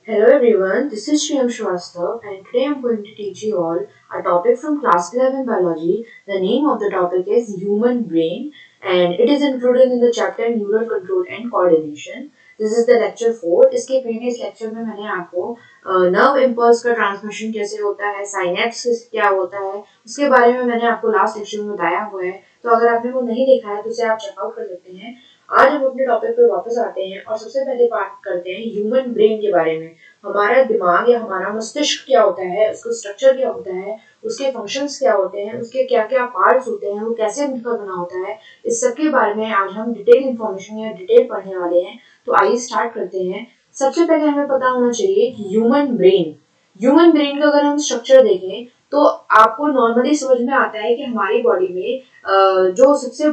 Hello everyone, this is Shriyam Shrivastava and today I am going to teach you all a topic from class 11 biology. The name of the topic is human brain and it is included in the chapter neural control and coordination. This is the lecture 4. इसके previous lecture में मैंने आपको nerve impulse का transmission कैसे होता है, synapse क्या होता है, उसके बारे में मैंने आपको लास्ट लेक्चर में बताया हुआ है. तो अगर आपने वो नहीं देखा है तो उसे आप चेकआउट कर सकते हैं. आज हम अपने टॉपिक पे वापस आते हैं और सबसे पहले बात करते हैं ह्यूमन ब्रेन के बारे में. हमारा दिमाग या हमारा मस्तिष्क क्या होता है, उसका स्ट्रक्चर क्या होता है, उसके फंक्शंस क्या होते हैं, उसके क्या क्या पार्ट्स होते हैं, वो कैसे मिलकर बना होता है, इस सब के बारे में आज हम डिटेल इन्फॉर्मेशन या डिटेल पढ़ने वाले हैं. तो आइए स्टार्ट करते हैं. सबसे पहले हमें पता होना चाहिए कि ह्यूमन ब्रेन का अगर हम स्ट्रक्चर देखें तो आपको नॉर्मली समझ में आता है कि हमारी बॉडी में जो सबसे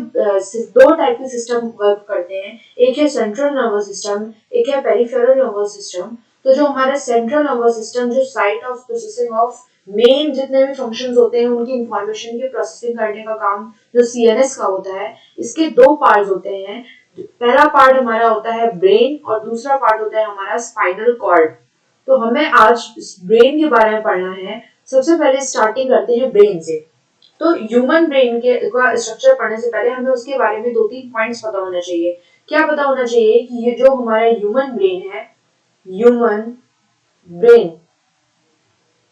दो टाइप के सिस्टम वर्क करते हैं. एक है सेंट्रल नर्वस सिस्टम, एक है पेरिफेरल नर्वस सिस्टम. तो जो हमारा सेंट्रल नर्वस सिस्टम जो site of processing of main जितने भी फंक्शंस होते हैं उनकी इंफॉर्मेशन की प्रोसेसिंग करने का काम जो सीएनएस का होता है, इसके दो पार्ट्स होते हैं. पहला पार्ट हमारा होता है ब्रेन और दूसरा पार्ट होता है हमारा स्पाइनल कॉर्ड. तो हमें आज ब्रेन के बारे में पढ़ना है. सबसे पहले स्टार्टिंग करते हैं ब्रेन से. तो ह्यूमन ब्रेन के का स्ट्रक्चर पढ़ने से पहले हमें उसके बारे में दो तीन पॉइंट्स पता होना चाहिए. क्या पता होना चाहिए कि ये जो हमारा ह्यूमन ब्रेन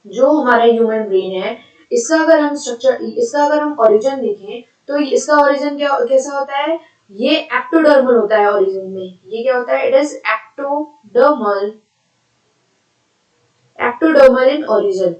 जो हमारा ह्यूमन ब्रेन है, इसका अगर हम ओरिजिन देखें तो इसका ओरिजिन कैसा होता है. ये एक्टोडर्मल होता है ओरिजिन में. ये क्या होता है? It is ectodermal in origin.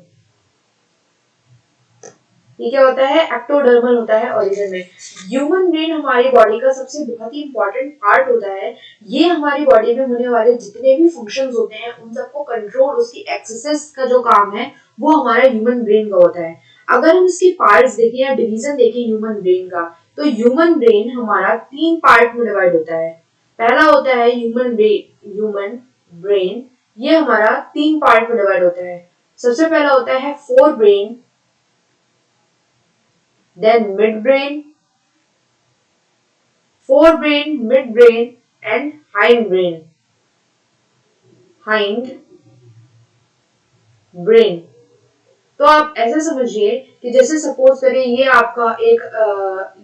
ये क्या होता है? एक्टोडर्मल होता है ओरिजिन में. ह्यूमन ब्रेन हमारी बॉडी का सबसे बहुत ही इंपॉर्टेंट पार्ट होता है. ये हमारी बॉडी में होने वाले जितने भी फंक्शंस होते हैं उन सबको कंट्रोल, उसकी एक्सरसाइज का जो काम है वो हमारा ह्यूमन ब्रेन का होता है. अगर हम इसके पार्ट्स देखें या डिवीजन देखें ह्यूमन ब्रेन का, तो ह्यूमन ब्रेन हमारा तीन पार्ट में डिवाइड होता है. पहला होता है ह्यूमन ब्रेन. ये हमारा तीन पार्ट में डिवाइड होता है. सबसे पहला होता है fore brain, then midbrain, forebrain, midbrain and hindbrain. hindbrain. तो आप ऐसे समझिए कि जैसे सपोज करिए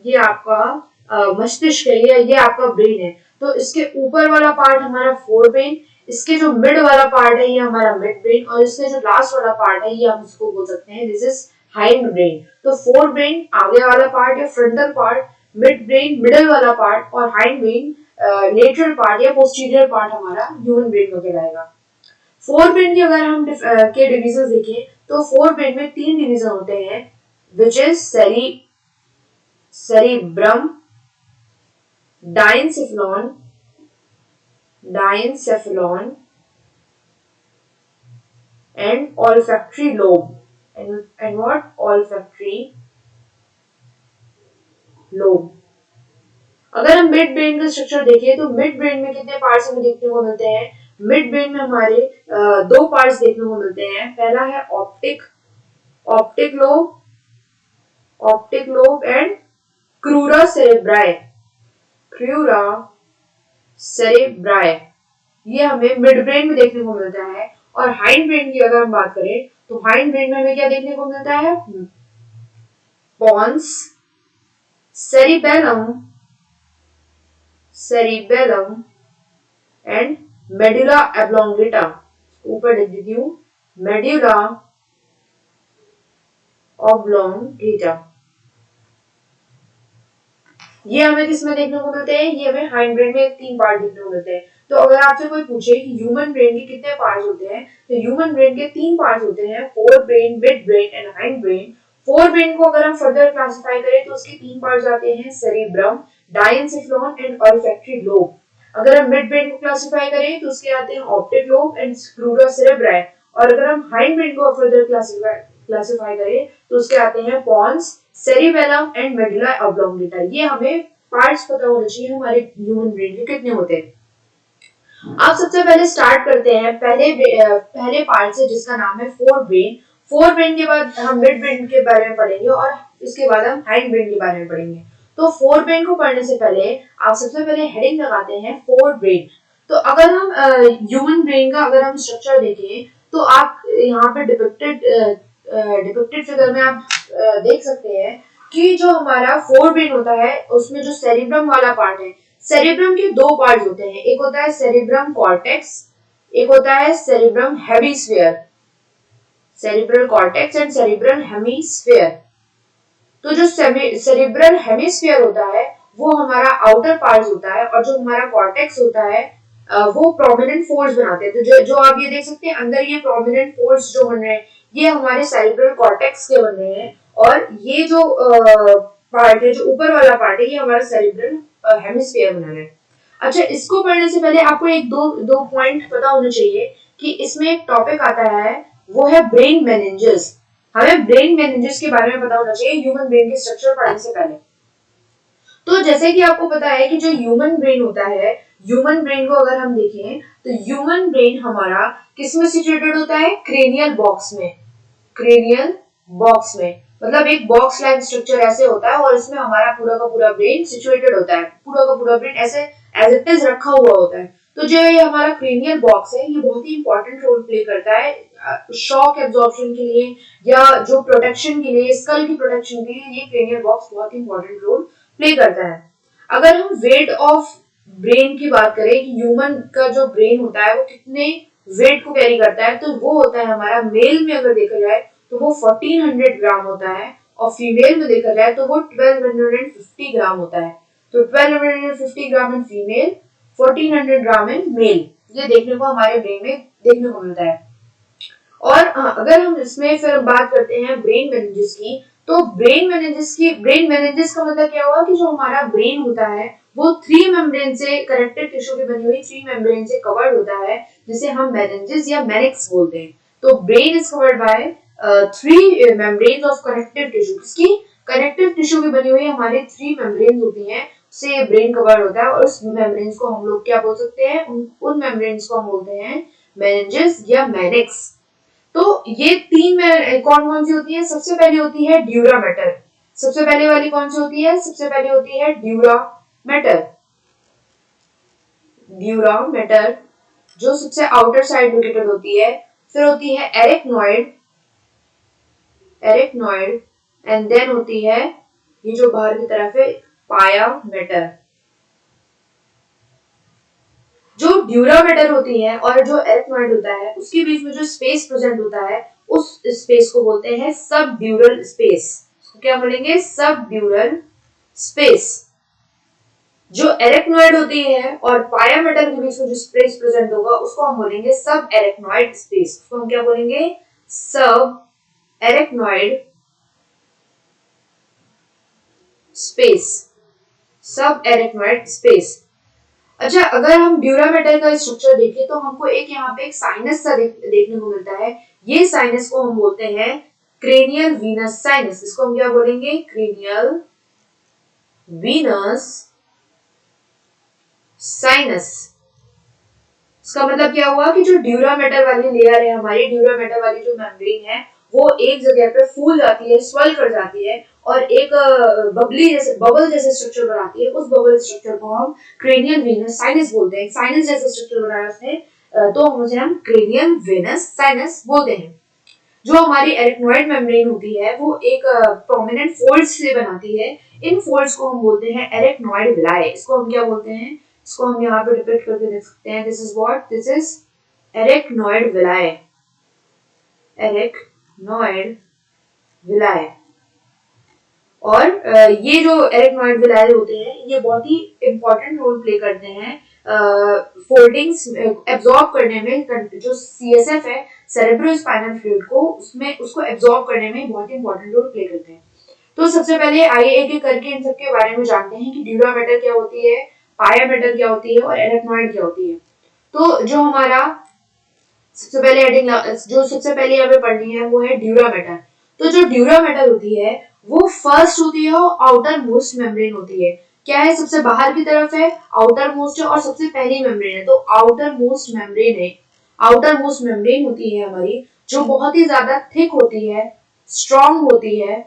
ये आपका मस्तिष्क है, ये आपका ब्रेन है. तो इसके ऊपर वाला पार्ट हमारा फोरब्रेन, इसके जो मिड वाला पार्ट है ये हमारा मिड ब्रेन और इसके जो लास्ट वाला पार्ट है ये हम इसको बोल सकते हैं दिस इज हाइंड ब्रेन. तो फोर ब्रेन आगे वाला पार्ट या frontal part, mid brain middle वाला पार्ट और हाइंड ब्रेन लेटरल पार्ट या पोस्टीरियर पार्ट हमारा ह्यूमन ब्रेन में कहलाएगा. फोर ब्रेन की अगर हम के डिवीजन देखें तो फोर ब्रेन में तीन डिवीजन होते हैं which is cerebrum, diencephalon and olfactory lobe. And what? Olfactory lobe. अगर हम मिड ब्रेन का स्ट्रक्चर देखें तो मिड ब्रेन में कितने पार्ट्स हमें देखने को मिलते हैं? मिड ब्रेन में हमारे दो पार्ट्स देखने को मिलते हैं. पहला है optic lobe and crura cerebri. ये हमें मिड ब्रेन में देखने को मिलता है. और हाइंड ब्रेन की अगर हम बात करें तो हाइंड ब्रेन में हमें क्या देखने को मिलता है? Pons, cerebellum and medulla oblongata. ऊपर लिख देती हूँ मेडुला ऑब्लोंगेटा. ये हमें किसमें देखने को मिलते हैं? ये हमें हाइंड ब्रेन में तीन पार्ट देखने को मिलते हैं. तो अगर आपसे कोई पूछे कि ह्यूमन ब्रेन के कितने पार्ट्स होते हैं, तो ह्यूमन ब्रेन के तीन पार्ट्स होते हैं, fore brain, mid brain and hind brain. Fore brain को अगर हम फर्दर क्लासिफाई करें तो उसके तीन पार्ट्स आते हैं cerebrum, diencephalon and olfactory lobe. अगर हम मिड ब्रेन को क्लासिफाई करें तो उसके आते हैं optic lobe and crura cerebri. और अगर हम हाइंड ब्रेन को फर्दर क्लासिफाई करें तो उसके आते हैं pons, cerebellum and medulla oblongata. ये हमें पार्ट्स पता होने चाहिए हमारे ह्यूमन ब्रेन के कितने होते हैं. अब सबसे पहले स्टार्ट करते हैं पहले पार्ट से जिसका नाम है फोर ब्रेन. फोर ब्रेन के बाद हम मिड ब्रेन के बारे में पढ़ेंगे और इसके बाद हम हाइंड ब्रेन के बारे में पढ़ेंगे. तो फोर ब्रेन को पढ़ने से पहले आप सबसे पहले हेडिंग लगाते हैं फोर ब्रेन. तो अगर हम ह्यूमन ब्रेन का अगर हम स्ट्रक्चर देखें तो आप यहाँ पे डिपिक्टेड फिगर में आप देख सकते हैं कि जो हमारा फोर ब्रेन होता है उसमें जो सेरिब्रम वाला पार्ट है, सेरिब्रम के दो पार्ट होते हैं, एक होता है सेरिब्रम कॉर्टेक्स, एक होता है cerebrum hemisphere, cerebral cortex and cerebral hemisphere. तो जो सेरिब्रल हेमिस्फीयर होता है वो हमारा आउटर पार्ट होता है और जो हमारा कॉर्टेक्स होता है वो प्रोमिनेंट फोर्स बनाते हैं। तो जो आप ये देख सकते हैं अंदर ये प्रोमिनेंट फोर्स जो बन रहे हैं ये हमारे सेरिब्रल कॉर्टेक्स के बन रहे हैं और ये जो पार्ट है, जो ऊपर वाला पार्ट है, ये हमारा सेरिब्रल हेमिस्फीयर बना रहा है। अच्छा, इसको पढ़ने से पहले आपको एक दो पॉइंट पता होने चाहिए कि इसमें एक टॉपिक आता है वो है ब्रेन मेनिंजेस। हमें ब्रेन मेनिंजेस के बारे में पता होना चाहिए ह्यूमन ब्रेन के स्ट्रक्चर पढ़ने से पहले। तो जैसे कि आपको पता है कि जो ह्यूमन ब्रेन होता है, ह्यूमन ब्रेन को अगर हम देखें तो ह्यूमन ब्रेन हमारा किसमें सिचुएटेड होता है? क्रेनियल बॉक्स में। क्रेनियल बॉक्स में मतलब एक बॉक्स लाइक स्ट्रक्चर ऐसे होता है और इसमें हमारा पूरा का पूरा ब्रेन सिचुएटेड होता है, पूरा का पूरा ब्रेन ऐसे एज इट इज रखा हुआ होता है। तो जो ये हमारा क्रेनियल बॉक्स है ये बहुत ही इंपॉर्टेंट रोल प्ले करता है शॉक एब्जॉर्प्शन के लिए या जो प्रोटेक्शन के लिए, स्कल की प्रोटेक्शन के लिए ये क्रेनियल बॉक्स बहुत ही इंपॉर्टेंट रोल प्ले करता है। अगर हम वेट ऑफ ब्रेन की बात करें कि ह्यूमन का जो ब्रेन होता है वो कितने वेट को कैरी करता है, तो वो होता है हमारा मेल में अगर देखा जाए तो वो 1400 ग्राम होता है और फीमेल में देखा जाए तो वो 1250 ग्राम होता है। तो 1250 ग्राम in female, 1400 gram in male, ये देखने को हमारे ब्रेन में देखने को मिलता है। और अगर हम इसमें फिर बात करते हैं ब्रेन मेनिंजेस की, तो ब्रेन मेनिंजेस का मतलब क्या हुआ कि जो हमारा ब्रेन होता है वो थ्री मेम्ब्रेन से कनेक्टेड टिश्यू की बनी हुई थ्री मेम्ब्रेन से कवर्ड होता है जिसे हम मेनिंजेस या मेनिक्स बोलते हैं। तो brain is covered by three membranes of connective tissue. इसकी कनेक्टिव टिश्यू की बनी हुई हमारे थ्री मेम्ब्रेन्स होती हैं, उससे ब्रेन कवर्ड होता है और उस मेम्ब्रेन्स को हम लोग क्या बोल सकते हैं? उन मेम्ब्रेन्स को हम बोलते हैं मेनिंजेस या मेनिक्स। तो ये तीन में कौन कौन सी होती है? सबसे पहली होती है ड्यूरा मैटर। सबसे पहले वाली कौन सी होती है? सबसे पहले होती है ड्यूरा मैटर। ड्यूरा मैटर जो सबसे आउटर साइड लोकेटेड होती है। फिर होती है एरिकनॉइड, एरिकनॉइड एंड देन होती है ये जो बाहर की तरफ है पाया मैटर। जो ड्यूरा मैटर होती है और जो एरिकनॉइड होता है उसके बीच में जो स्पेस प्रेजेंट होता है उस स्पेस को बोलते हैं सब ड्यूरल स्पेस। क्या बोलेंगे? सब ड्यूरल स्पेस। जो एरिकनॉइड होती है और पाया मैटर के बीच में जो स्पेस प्रेजेंट होगा उसको हम बोलेंगे सब एरिकनॉइड स्पेस। उसको हम क्या बोलेंगे? सब एरिकनॉइड स्पेस, सब एरिकनॉइड स्पेस। अच्छा, अगर हम ड्यूरा मैटर का स्ट्रक्चर देखें तो हमको एक यहाँ पे एक साइनस सा देखने को मिलता है। ये साइनस को हम बोलते हैं क्रेनियल वीनस साइनस। इसको हम क्या बोलेंगे? Cranial Venus sinus. इसका मतलब क्या हुआ कि जो ड्यूरा मैटर वाली लेयर है, हमारी ड्यूरा मैटर वाली जो मेम्ब्रेन है वो एक जगह पे फूल जाती है, स्वेल कर जाती है और एक बबल जैसे स्ट्रक्चर बनाती है। उस बबल स्ट्रक्चर को हम क्रेनियल वेनस साइनस बोलते हैं। साइनस जैसा स्ट्रक्चर बनाया उसने तो उसे हम क्रेनियल वेनस साइनस बोलते हैं। जो हमारी एरिकनॉइड मेम्ब्रेन होती है वो एक प्रोमिनेंट फोल्ड्स से बनाती है। इन फोल्ड्स को हम बोलते हैं एरिकनॉइड विलाय। इसको हम क्या बोलते हैं? इसको हम यहाँ पे डिपिक्ट करके देख सकते हैं। This is what? This is arachnoid villi, arachnoid villi. और ये जो एरिकनॉइड विलाय होते हैं ये बहुत ही इंपॉर्टेंट रोल प्ले करते हैं फोल्डिंग्स एब्जॉर्ब करने में। जो सीएसएफ है, सेरेब्रोस्पाइनल फ्लूइड को, उसमें उसको एब्जॉर्ब करने में बहुत इंपॉर्टेंट रोल प्ले करते हैं। तो सबसे पहले आइए एक एक करके इन सब के बारे में जानते हैं कि ड्यूरा मैटर क्या होती है, पाया मैटर क्या होती है और एरिकनॉइड क्या होती है। तो जो हमारा सबसे पहले हेडिंग जो सबसे पहले हमें पढ़नी है वो है ड्यूरा मैटर। तो जो ड्यूरा मैटर होती है वो फर्स्ट होती है और आउटर मोस्ट मेम्ब्रेन होती है। क्या है? सबसे बाहर की तरफ है, आउटर मोस्ट है और सबसे पहली मेम्ब्रेन है। तो आउटर मोस्ट मेम्ब्रेन है, आउटर मोस्ट मेम्ब्रेन होती है हमारी जो बहुत ही ज्यादा थिक होती है, स्ट्रॉन्ग होती है।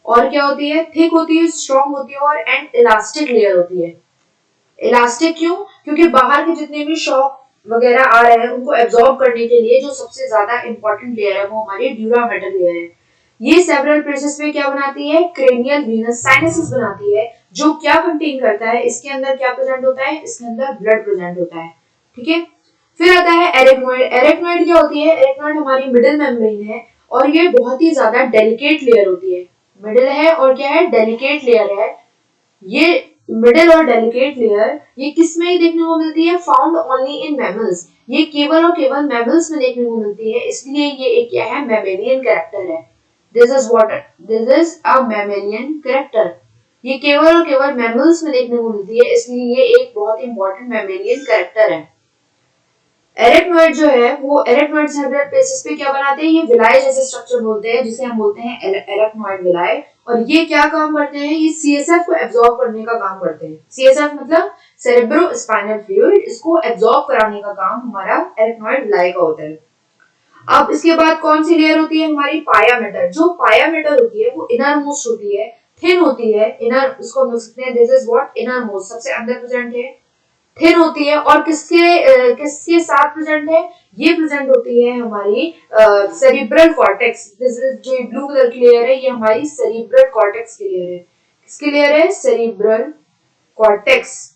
और क्या होती है? थिक होती है, स्ट्रॉन्ग होती है और एंड इलास्टिक लेयर होती है। इलास्टिक क्यों? क्योंकि बाहर के जितने भी शॉक वगैरह आ रहे हैं उनको एब्जॉर्ब करने के लिए जो सबसे ज्यादा इंपॉर्टेंट लेयर है वो हमारी ड्यूरा मेटल लेयर है। ये सेवरल प्लेसेस में क्या बनाती है, क्रेनियल वेनस साइनसेस बनाती है, जो क्या कंटेन करता है, इसके अंदर क्या प्रेजेंट होता है, इसके अंदर ब्लड प्रेजेंट होता है। ठीक है, फिर आता है एरेक्नोइड। एरेक्नोइड क्या होती है, एरेक्नोइड हमारी मिडिल मेम्ब्रेन है और ये बहुत ही ज्यादा डेलिकेट लेयर होती है। मिडिल है और क्या है, डेलिकेट लेयर है। ये मिडिल और डेलिकेट लेयर ये किस में देखने को मिलती है, फाउंड ओनली इन मैमल्स। ये केवल और केवल मैमल्स में देखने को मिलती है, इसलिए ये एक क्या है, मैमेलियन कैरेक्टर है। This is a mammalian character. ये केवल और केवल मैमल्स में देखने को मिलती है, इसलिए ये एक बहुत इंपॉर्टेंट मैमेलियन कैरेक्टर है। एरेक्नोइड जो है वो एरेक्नोइड सेवरल प्लेसेस पे क्या बनाते हैं, ये विलाय जैसे स्ट्रक्चर बोलते हैं, जिसे हम बोलते हैं एरेक्नोइड विलाय। और ये क्या काम करते हैं, ये सीएसएफ को एब्जॉर्ब करने का काम करते हैं। सीएसएफ मतलब सेरेब्रो स्पाइनल फ्लूइड, इसको एब्जॉर्ब कराने का काम हमारा एरेक्नोइड विलाय का होता है। अब इसके बाद कौन सी लेयर होती है, हमारी पाया मेटल। जो पाया मेटल होती है वो इनर मोस्ट होती है, थिन होती है। इनर, इसको हम लिख सकते हैं this is what, inner most, सबसे अंदर प्रेजेंट है, थिन होती है। और किसके साथ प्रेजेंट है, ये प्रेजेंट होती है हमारी सेरिब्रल कॉर्टेक्स। दिस इज जो ब्लू कलर की लेयर है, ये हमारी सेरिब्रल कॉर्टेक्स की लेयर है। किसकी लेयर है, सेरिब्रल कॉर्टेक्स।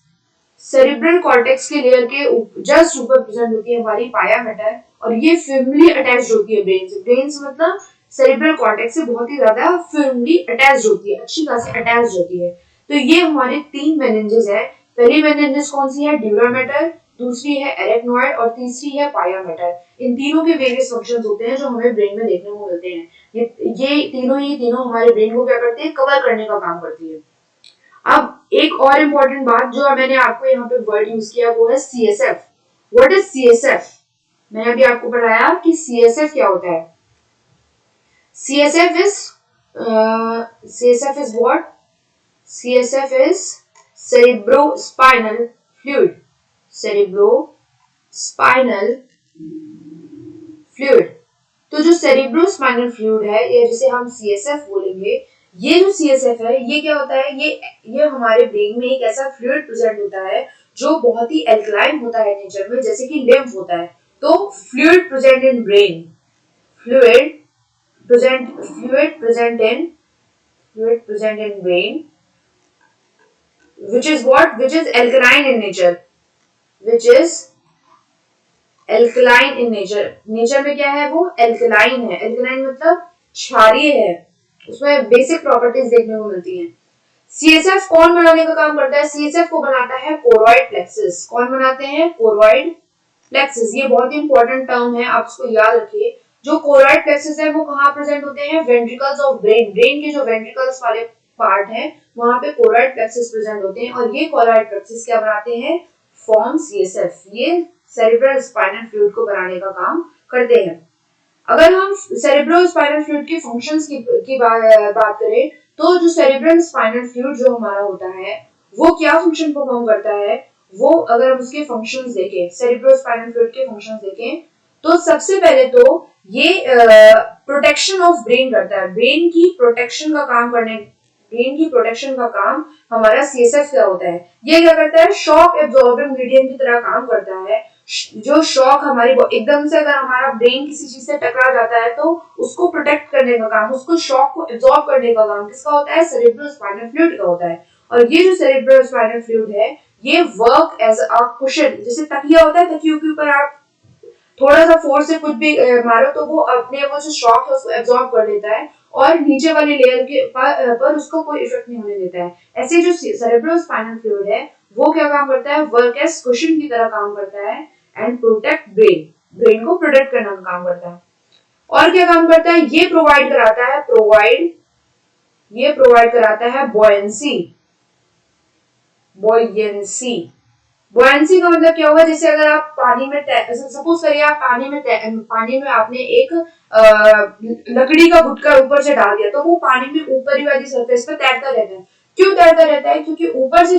सेरिब्रल कॉर्टेक्स की लेयर के जस्ट ऊपर प्रेजेंट होती है हमारी पाया मेटल, और ये फिर्मली अटैच्ड होती है ब्रेन से। ब्रेन से मतलब सेरिब्रल कॉर्टेक्स से बहुत ही ज्यादा फिर्मली अटैच्ड होती है, अच्छी खासी अटैच्ड होती है। तो ये हमारे तीन मेनिंजेस है। पहली मेनिंजेस कौन सी है, ड्यूरा मेटल, दूसरी है एरेक्नोइड और तीसरी है पाया मेटल। इन तीनों के वेरियस फंक्शंस होते हैं जो हमें ब्रेन में देखने को मिलते हैं। ये तीनों हमारे ब्रेन को क्या करते हैं, कवर करने का काम करती है। अब एक और इम्पोर्टेंट बात जो मैंने आपको यहाँ पे वर्ड यूज किया वो है सीएसएफ। व्हाट इज सीएसएफ, मैंने अभी आपको बताया कि सीएसएफ क्या होता है। CSF is what, CSF is cerebrospinal fluid, cerebrospinal fluid। तो जो cerebrospinal fluid है, ये जिसे हम सीएसएफ बोलेंगे, ये जो सीएसएफ है ये क्या होता है, ये हमारे ब्रेन में एक ऐसा फ्लूइड प्रेजेंट होता है जो बहुत ही एल्कलाइन होता है नेचर में, जैसे कि लिम्फ होता है। तो fluid present in brain, fluid present in brain which is what, which is alkaline in nature, which is alkaline in nature। Nature में क्या है, वो एल्कलाइन है। एल्कलाइन मतलब क्षारीय है, उसमें बेसिक प्रॉपर्टीज देखने को मिलती हैं। सीएसएफ कौन बनाने का काम करता है, सीएसएफ को बनाता है कोरॉइड प्लेक्सस। कौन बनाते हैं, कोरॉइड प्लेक्सस। ये बहुत ही इंपॉर्टेंट टर्म है, आप इसको याद रखिए। जो कोरॉइड प्लेक्सस है वो कहाँ प्रेजेंट होते हैं, वेंट्रिकल्स ऑफ ब्रेन। ब्रेन के जो वेंट्रिकल्स वाले पार्ट है वहां पे कोरॉइड प्लेक्सस प्रेजेंट होते हैं, और ये कोरॉइड प्लेक्सस क्या बनाते हैं, फॉर्म सीएसएफ। ये सेरिब्रल स्पाइनल फ्लूइड को बनाने का काम करते हैं। अगर हम सेरिब्रल स्पाइनल फ्लूइड के फंक्शंस की बात करें, तो जो सेरिब्रल स्पाइनल फ्लूइड जो हमारा होता है वो क्या फंक्शन परफॉर्म करता है, वो अगर हम उसके फंक्शंस देखें, सेरिब्रल स्पाइनल फ्लूइड के फंक्शंस देखें, तो सबसे पहले तो ये प्रोटेक्शन ऑफ ब्रेन करता है। ब्रेन की प्रोटेक्शन का काम हमारा सीएसएफ क्या होता है, ये क्या करता है, शॉक एब्जॉर्बिंग मीडियम की तरह काम करता है। जो शॉक हमारी एकदम से अगर हमारा ब्रेन किसी चीज से टकरा जाता है तो उसको प्रोटेक्ट करने का काम, उसको शॉक को एब्जॉर्ब करने का काम किसका होता है, सेरिब्रल स्पाइनल फ्लूइड का होता है। और ये जो सेरिब्रल स्पाइनल फ्लूइड है ये वर्क एज अ कुशन, जैसे तकिया होता है, तकियों के ऊपर आप थोड़ा सा फोर्स से कुछ भी मारो तो वो अपने वो जो शॉक है उसको एब्जॉर्ब कर लेता है और नीचे वाली लेयर के पर उसको कोई इफेक्ट नहीं होने देता है। ऐसे जो सेरेब्रो स्पाइनल फ्लूइड है वो क्या काम करता है, वर्क एज कुशन की तरह काम करता है एंड प्रोटेक्ट ब्रेन को प्रोटेक्ट करने का काम करता है। और क्या काम करता है, ये प्रोवाइड कराता है बॉयंसी का मतलब क्या हुआ, जैसे अगर आप पानी में सपोज करिए आप पानी में आपने एक लकड़ी का गुटका ऊपर से डाल दिया तो वो पानी में ऊपरी वाली सरफेस पर तैरता रहता है। क्यों तैरता रहता है, क्योंकि ऊपर से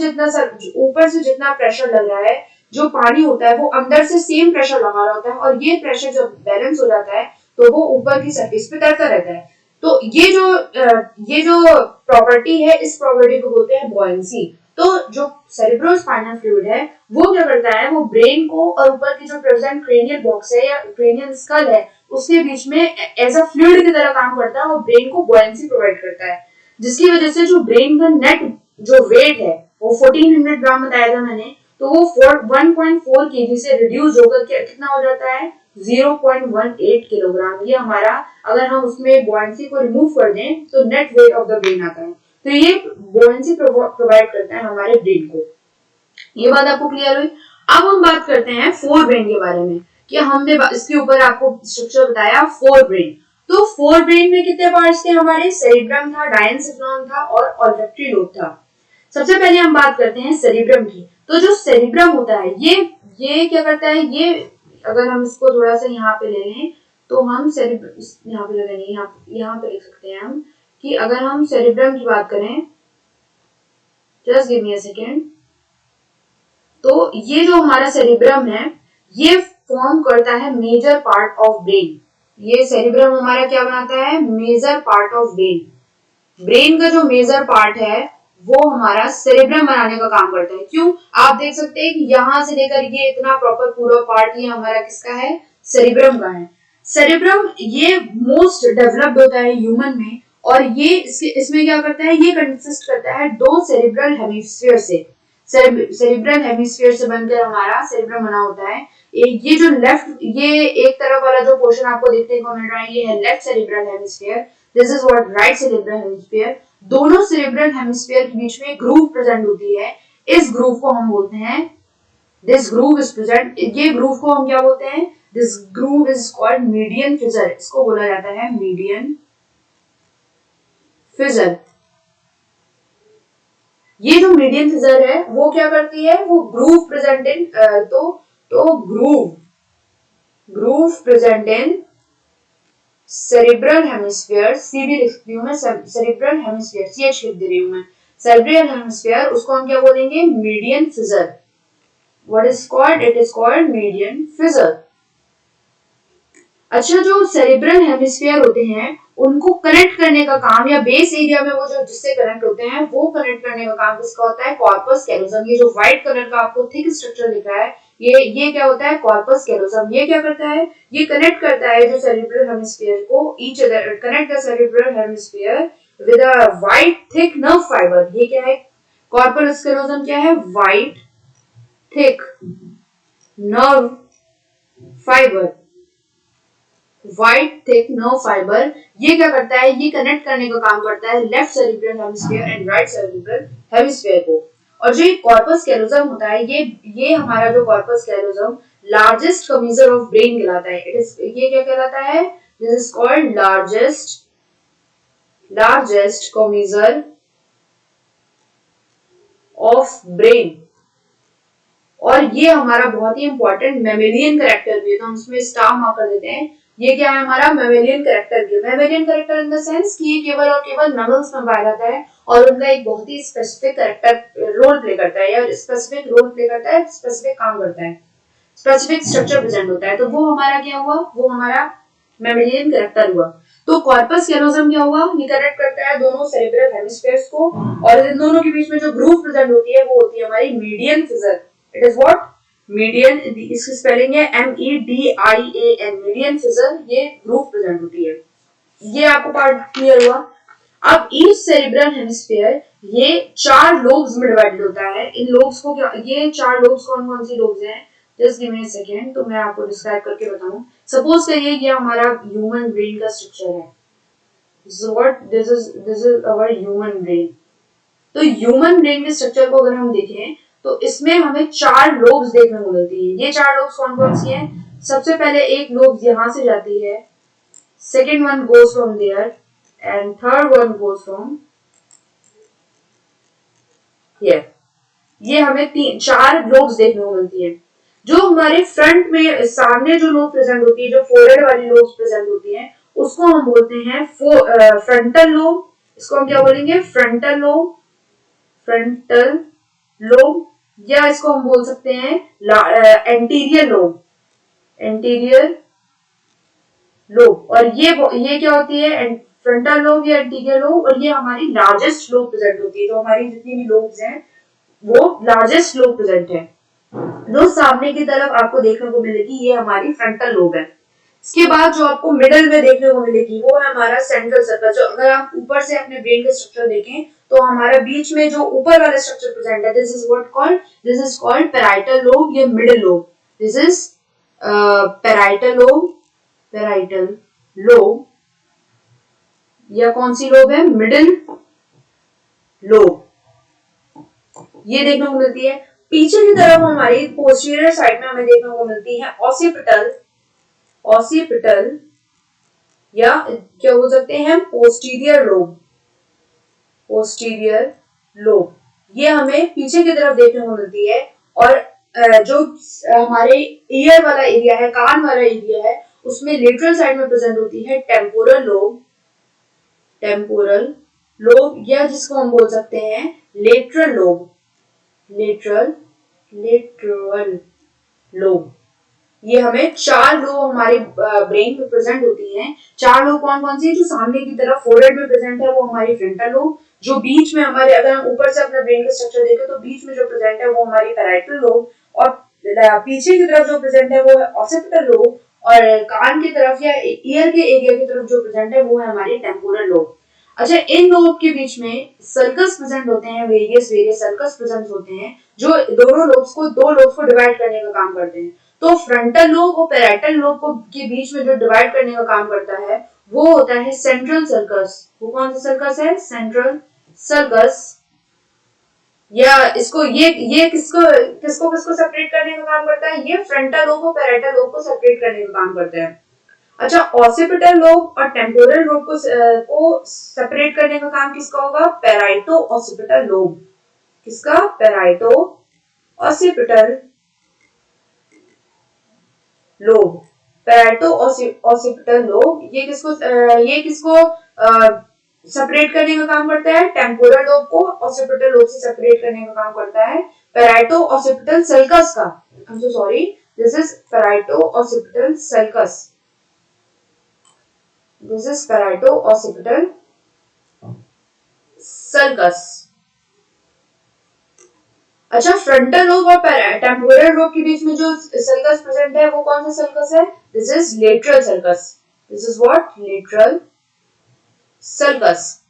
जितना प्रेशर लग रहा है, जो पानी होता है वो अंदर से सेम प्रेशर लगा रहा होता है, और ये प्रेशर जब बैलेंस हो जाता है तो वो ऊपर की सरफेस पे तैरता रहता है। तो ये जो प्रॉपर्टी है, इस प्रॉपर्टी को बोलते हैं बॉयंसी। तो जो सेरिब्रोस्पाइनल फ्लूइड है वो क्या करता है, वो ब्रेन को और ऊपर की जो प्रेजेंट क्रेनियल बॉक्स है या क्रेनियल स्कल है उसके बीच में एज अ फ्लूइड की तरह काम करता है और ब्रेन को बुओयेंसी प्रोवाइड करता है, जिसकी वजह से जो ब्रेन का नेट जो वेट है वो 1400 ग्राम बताया था मैंने, तो वो 1.4 केजी से रिड्यूस होकर कितना हो जाता है 0.18 किलोग्राम। ये हमारा अगर हम उसमें बुओयेंसी को रिमूव कर दें तो net weight of the brain आता है। तो ये बुओयेंसी प्रोवाइड करता है हमारे ब्रेन को। ये बात आपको क्लियर हुई। अब हम बात करते हैं फोर ब्रेन के बारे में कि हमने इसके ऊपर आपको स्ट्रक्चर बताया फोर ब्रेन। तो फोर ब्रेन में कितने पार्ट्स थे हमारे, सेरिब्रम था, डायंसिफिलॉन था और ऑल्फैक्टरी लोब था। सबसे पहले हम बात करते हैं सेरिब्रम की। तो जो सेरिब्रम होता है ये क्या करता है, ये अगर हम इसको थोड़ा सा यहाँ पे ले लें तो हम सेरिब्रम यहाँ पे लगाएंगे, यहाँ पे लिख सकते हैं हम कि अगर हम सेरिब्रम की बात करें, just give me a second, तो ये जो हमारा सेरिब्रम है ये फॉर्म करता है मेजर पार्ट ऑफ ब्रेन। ये सेरिब्रम हमारा क्या बनाता है, major part of brain. Brain का जो मेजर पार्ट है वो हमारा सेरिब्रम बनाने का काम करता है। क्यों, आप देख सकते हैं कि यहां से लेकर ये इतना प्रॉपर पूरा पार्ट ये हमारा किसका है, सेरिब्रम का है। सेरिब्रम ये मोस्ट डेवलप्ड होता है ह्यूमन में और ये इसमें क्या करता है, ये कंसिस्ट करता है दो सेरिब्रल हेमिस्फीयर से। सेरिब्रल हेमिस्फीयर से बनकर हमारा सेरिब्रम बना होता है। ये जो लेफ्ट, ये एक तरफ वाला जो पोर्शन आपको देखने को मिल रहा है ये है left cerebral hemisphere, this is what right cerebral hemisphere. दोनों सेरिब्रल हेमिस्फीयर के बीच में ग्रूव प्रेजेंट होती है। इस ग्रूव को हम बोलते हैं, दिस ग्रूव इज प्रेजेंट, ये ग्रूव को हम क्या बोलते हैं, this groove is called median fissure. इसको बोला जाता है मीडियन फिजर। ये जो मीडियन फिजर है वो क्या करती है, वो ग्रूव प्रेजेंट इन तो groove present in cerebral hemisphere, CB लिखती हूं मैं, सेरिब्रल हेमिस्फीयर, सीएच लिख दे रही हूं मैं, सेरिब्रल हेमिस्फीयर, उसको हम क्या बोलेंगे, median fissure. What is called, it is called median fissure. अच्छा, जो सेरिब्रल हेमिस्फीयर होते हैं उनको कनेक्ट करने का काम, या बेस एरिया में वो जो जिससे कनेक्ट होते हैं वो कनेक्ट करने का काम किसका होता है, कॉर्पस कैलोसम। ये जो व्हाइट कलर का आपको थिक स्ट्रक्चर दिख रहा है ये क्या होता है, कॉर्पस कैलोसम। ये क्या करता है, ये कनेक्ट करता है जो सेरिब्रल हेमिस्फीयर को, each other, connect the cerebral hemisphere with a white thick nerve fibre. ये क्या है, कॉर्पस कैलोसम क्या है, white thick nerve fibre, white thick nerve fibre. ये क्या करता है, ये कनेक्ट करने का काम करता है left cerebral hemisphere and right cerebral hemisphere को। और जो ये कॉर्पस कैलोसम होता है ये हमारा जो corpus callosum largest commissure of brain कहलाता है। इट इज, ये क्या कहलाता है, this is called largest commissure of brain. और ये हमारा बहुत ही इंपॉर्टेंट मेमेलियन कैरेक्टर भी है, तो हम इसमें स्टार मार्क कर देते हैं। ये क्या है, हमारा मेमेलियन कैरेक्टर भी है। Mammalian character in the sense कि ये केवल और केवल मैमल्स में पाया जाता है और उनका एक बहुत ही स्पेसिफिक कैरेक्टर रोल प्ले करता है, या स्पेसिफिक रोल प्ले करता है, स्पेसिफिक काम करता है, स्पेसिफिक स्ट्रक्चर प्रेजेंट होता है। तो वो हमारा क्या हुआ, वो हमारा मेमेलियन कैरेक्टर हुआ। तो कॉर्पस कैलोसम क्या हुआ, ये कनेक्ट करता है दोनों सेरिब्रल हेमिस्फीयर्स को और इन दोनों के बीच में जो ग्रूव प्रेजेंट होती है वो होती है हमारी median फिजर। It is what, median, इसकी स्पेलिंग है MEDIAN, मीडियन फिजर, ये ग्रूव प्रेजेंट होती है। ये आपको पार्ट क्लियर हुआ। अब ईच सेरिब्रल हेमिस्फीयर ये 4 लोब्स में डिवाइडेड होता है। इन लोब्स को क्या, ये 4 लोब्स कौन कौन सी लोब्स हैं, just give me a second, तो मैं आपको डिस्क्राइब करके बताऊं। सपोज करिए ये हमारा ह्यूमन ब्रेन का स्ट्रक्चर है, so what this is our human brain। तो ह्यूमन ब्रेन के स्ट्रक्चर को अगर हम देखें तो इसमें हमें 4 लोब्स देखने को मिलती है। ये 4 लोब्स कौन कौन सी हैं, सबसे पहले एक लोब यहां से जाती है, second one goes from there and third one goes from here. ये हमें 4 लोब्स देखने को मिलती है। जो हमारे फ्रंट में सामने जो लोब प्रेजेंट होती है, जो फोरहेड वाली लोब्स प्रेजेंट होती है, उसको हम बोलते हैं फ्रंटल लोब। इसको हम क्या बोलेंगे, फ्रंटल लोब, फ्रंटल लोब, या इसको हम बोल सकते हैं एंटीरियर लोब, एंटीरियर लोब। और ये क्या होती है, फ्रंटल लोब या एंटीरियर लोब, और ये हमारी लार्जेस्ट लोब प्रेजेंट होती है। तो हमारी जितनी भी लोब्स हैं वो लार्जेस्ट लोब प्रेजेंट है। जो सामने की तरफ आपको देखने को मिलेगी ये हमारी फ्रंटल लोब है। इसके बाद जो आपको मिडल में देखने को मिलेगी वो है हमारा सेंट्रल सर्कस। जो अगर आप ऊपर से अपने ब्रेन का स्ट्रक्चर देखें तो हमारा बीच में जो ऊपर वाला स्ट्रक्चर प्रेजेंट है, this is called parietal lobe या middle lobe. This is parietal lobe या कौन सी लोब है, मिडल लोब, ये देखने को मिलती है। पीछे की तरफ हमारी पोस्टीरियर साइड में हमें देखने को मिलती है ऑसिपिटल या क्या बोल सकते हैं पोस्टीरियर लोब, ये हमें पीछे की तरफ देखने को मिलती है। और जो हमारे ईयर वाला एरिया है, कान वाला एरिया है, उसमें लेटरल साइड में प्रेजेंट होती है टेम्पोरल लोब या जिसको हम बोल सकते हैं लेटरल लोब। ये हमें 4 लोब हमारे ब्रेन में प्रेजेंट होती हैं। 4 लोब कौन कौन सी, जो सामने की तरफ फोरहेड में प्रेजेंट है वो हमारी फ्रंटल लोब, जो बीच में हमारे, अगर हम ऊपर से अपने ब्रेन का स्ट्रक्चर देखें तो बीच में जो प्रेजेंट है वो हमारी पैराइटल लोब, और पीछे की तरफ जो प्रेजेंट है वो है ऑसिपिटल लोब, और कान की तरफ या ईयर के एरिया की तरफ जो प्रेजेंट है वो है हमारी टेम्पोरल लोब। अच्छा, इन लोब के बीच में सर्कस प्रेजेंट होते हैं, वेरियस सर्कस प्रेजेंट होते हैं, जो दोनों लोब्स को, 2 लोब्स को डिवाइड करने का काम करते हैं। तो फ्रंटल लोब और पैराइटल लोब को के बीच में जो डिवाइड करने का काम करता है वो होता है सेंट्रल सर्कस। वो कौन सा सर्कस है, सेंट्रल सर्कस। या इसको ये किसको सेपरेट करने का काम करता है, ये फ्रंटल लोब और पैराइटल लोब को सेपरेट करने का काम करता है। अच्छा, ऑसिपिटल लोब और टेम्पोरल लोब को सेपरेट करने का काम किसका होगा, पैराइटो ऑसिपिटल लोब। किसका, पैराइटो ऑसिपिटल लोब, पैराइटो ऑसिपिटल लोब। ये किसको सेपरेट करने का काम करता है, टेम्पोरल लोब को ऑसिपिटल लोब से सेपरेट करने का काम करता है पैराइटो ऑसिपिटल सल्कस का। I am so sorry, this is पैराइटो occipital sulcus. This is parieto-occipital sulcus. अच्छा, फ्रंटल लोब और टेम्पोरल लोब के बीच में जो सल्कस प्रेजेंट है वो कौन सा सल्कस है, this is lateral sulcus. This is what, lateral sulcus.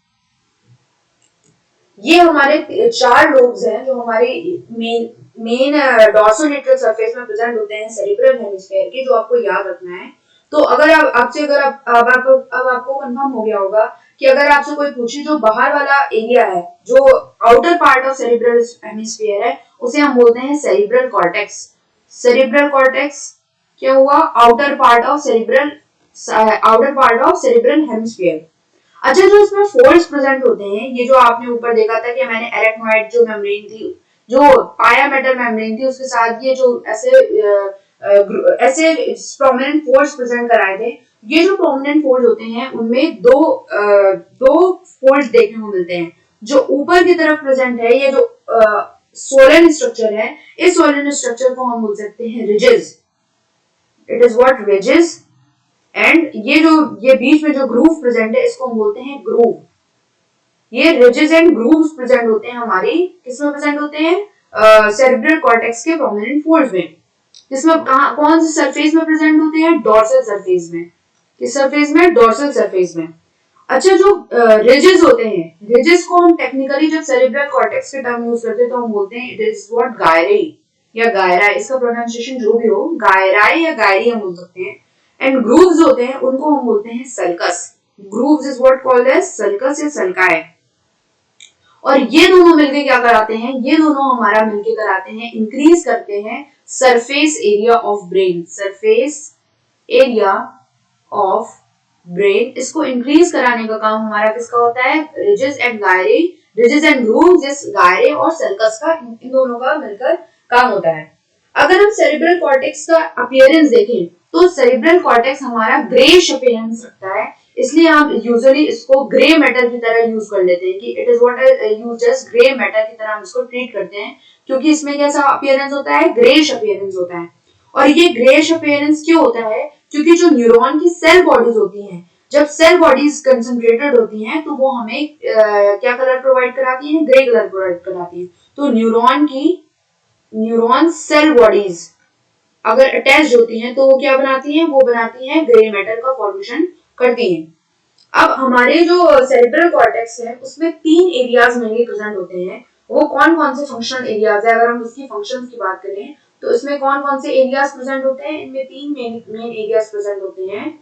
ये हमारे 4 लोब्स हैं जो हमारे मेन डॉर्सोलेटरल सरफेस में प्रेजेंट होते हैं सेरिब्रल हेमिस्फीयर के, जो आपको याद रखना है। तो अगर आपको कंफर्म हो गया होगा कि अगर आपसे कोई पूछे जो बाहर वाला एरिया है, जो outer part of cerebral hemisphere है, उसे हम बोलते हैं सेरिब्रल कॉर्टेक्स। सेरिब्रल कॉर्टेक्स क्या हुआ, outer part of cerebral hemisphere. अच्छा, जो इसमें फोल्ड्स प्रेजेंट होते हैं, ये जो आपने ऊपर देखा था कि मैंने एरेक्नोइड जो मेम्ब्रेन थी, जो पाया मेटल मेम्ब्रेन थी, उसके साथ ये जो ऐसे प्रोमिनेंट फोल्ड्स प्रेजेंट कराए थे। ये जो प्रोमिनेंट फोल्ड होते हैं उनमें दो फोल्ड्स देखने को मिलते हैं। जो ऊपर की तरफ प्रेजेंट है, ये जो सोलन स्ट्रक्चर है, इस सोलन स्ट्रक्चर को हम बोल सकते हैं ridges. It is what, ridges. And ये बीच में जो ग्रूव प्रेजेंट है, इसको हम बोलते हैं ग्रूव। ये रिजेस एंड ग्रूव्स प्रेजेंट होते हैं हमारी, किसमें प्रेजेंट होते हैं, सेरिब्रल कॉर्टेक्स के प्रोमिनेंट फोल्ड्स में। जिसमें कौन से सरफेस में प्रेजेंट होते हैं, डोर्सल सरफेस में। किस सरफेस में, डोर्सल सरफेस में। अच्छा, जो रिजेस होते हैं, रिजेस को हम टेक्निकली जब सेरिब्रल कॉर्टेक्स के टर्म यूज करते हैं तो हम बोलते हैं इट इज व्हाट, गायरे या गायरा। इसका प्रोनाउंसिएशन जो भी हो, गायराई या गायरी हम बोल सकते हैं। एंड ग्रूव्स होते हैं, उनको हम बोलते हैं sulcus. Grooves is what called as sulcus या सल्काए। और ये दोनों मिलके क्या कराते हैं, ये दोनों हमारा मिलके कराते हैं, इंक्रीज करते हैं surface area of brain. Surface area of brain, इसको इंक्रीज कराने का काम हमारा किसका होता है, ridges and gyri, ridges and grooves, जिस गायरे और सल्कस का, इन दोनों का मिलकर काम होता है। अगर हम सेरिब्रल कॉर्टेक्स का अपीयरेंस देखें तो सेरिब्रल कॉर्टेक्स हमारा ग्रेइश अपीयरेंस रखता है, इसलिए हम यूजुअली इसको ग्रे मैटर की तरह यूज कर लेते हैं कि it is what use just grey matter की तरह हम इसको ट्रीट करते हैं, क्योंकि इसमें कैसा अपीयरेंस होता है, ग्रेइश अपीयरेंस होता है। और ये ग्रेइश अपीयरेंस क्यों होता है, क्योंकि जो न्यूरॉन की सेल बॉडीज होती हैं, जब सेल बॉडीज कंसंट्रेटेड होती हैं तो वो हमें क्या कलर प्रोवाइड कराती हैं, ग्रे कलर प्रोवाइड कराती हैं। तो न्यूरॉन सेल बॉडीज अगर अटैच होती हैं तो वो क्या बनाती हैं, वो बनाती हैं ग्रे मैटर का फॉर्मेशन करती हैं। अब हमारे जो सेरेब्रल कॉर्टेक्स है उसमें 3 एरियाज मेनली प्रेजेंट होते हैं। वो कौन कौन से फंक्शनल एरियाज है, अगर हम उसकी फंक्शंस की बात करें तो इसमें कौन कौन से एरियाज प्रेजेंट होते हैं, इनमें 3 मेन एरियाज प्रेजेंट होते हैं।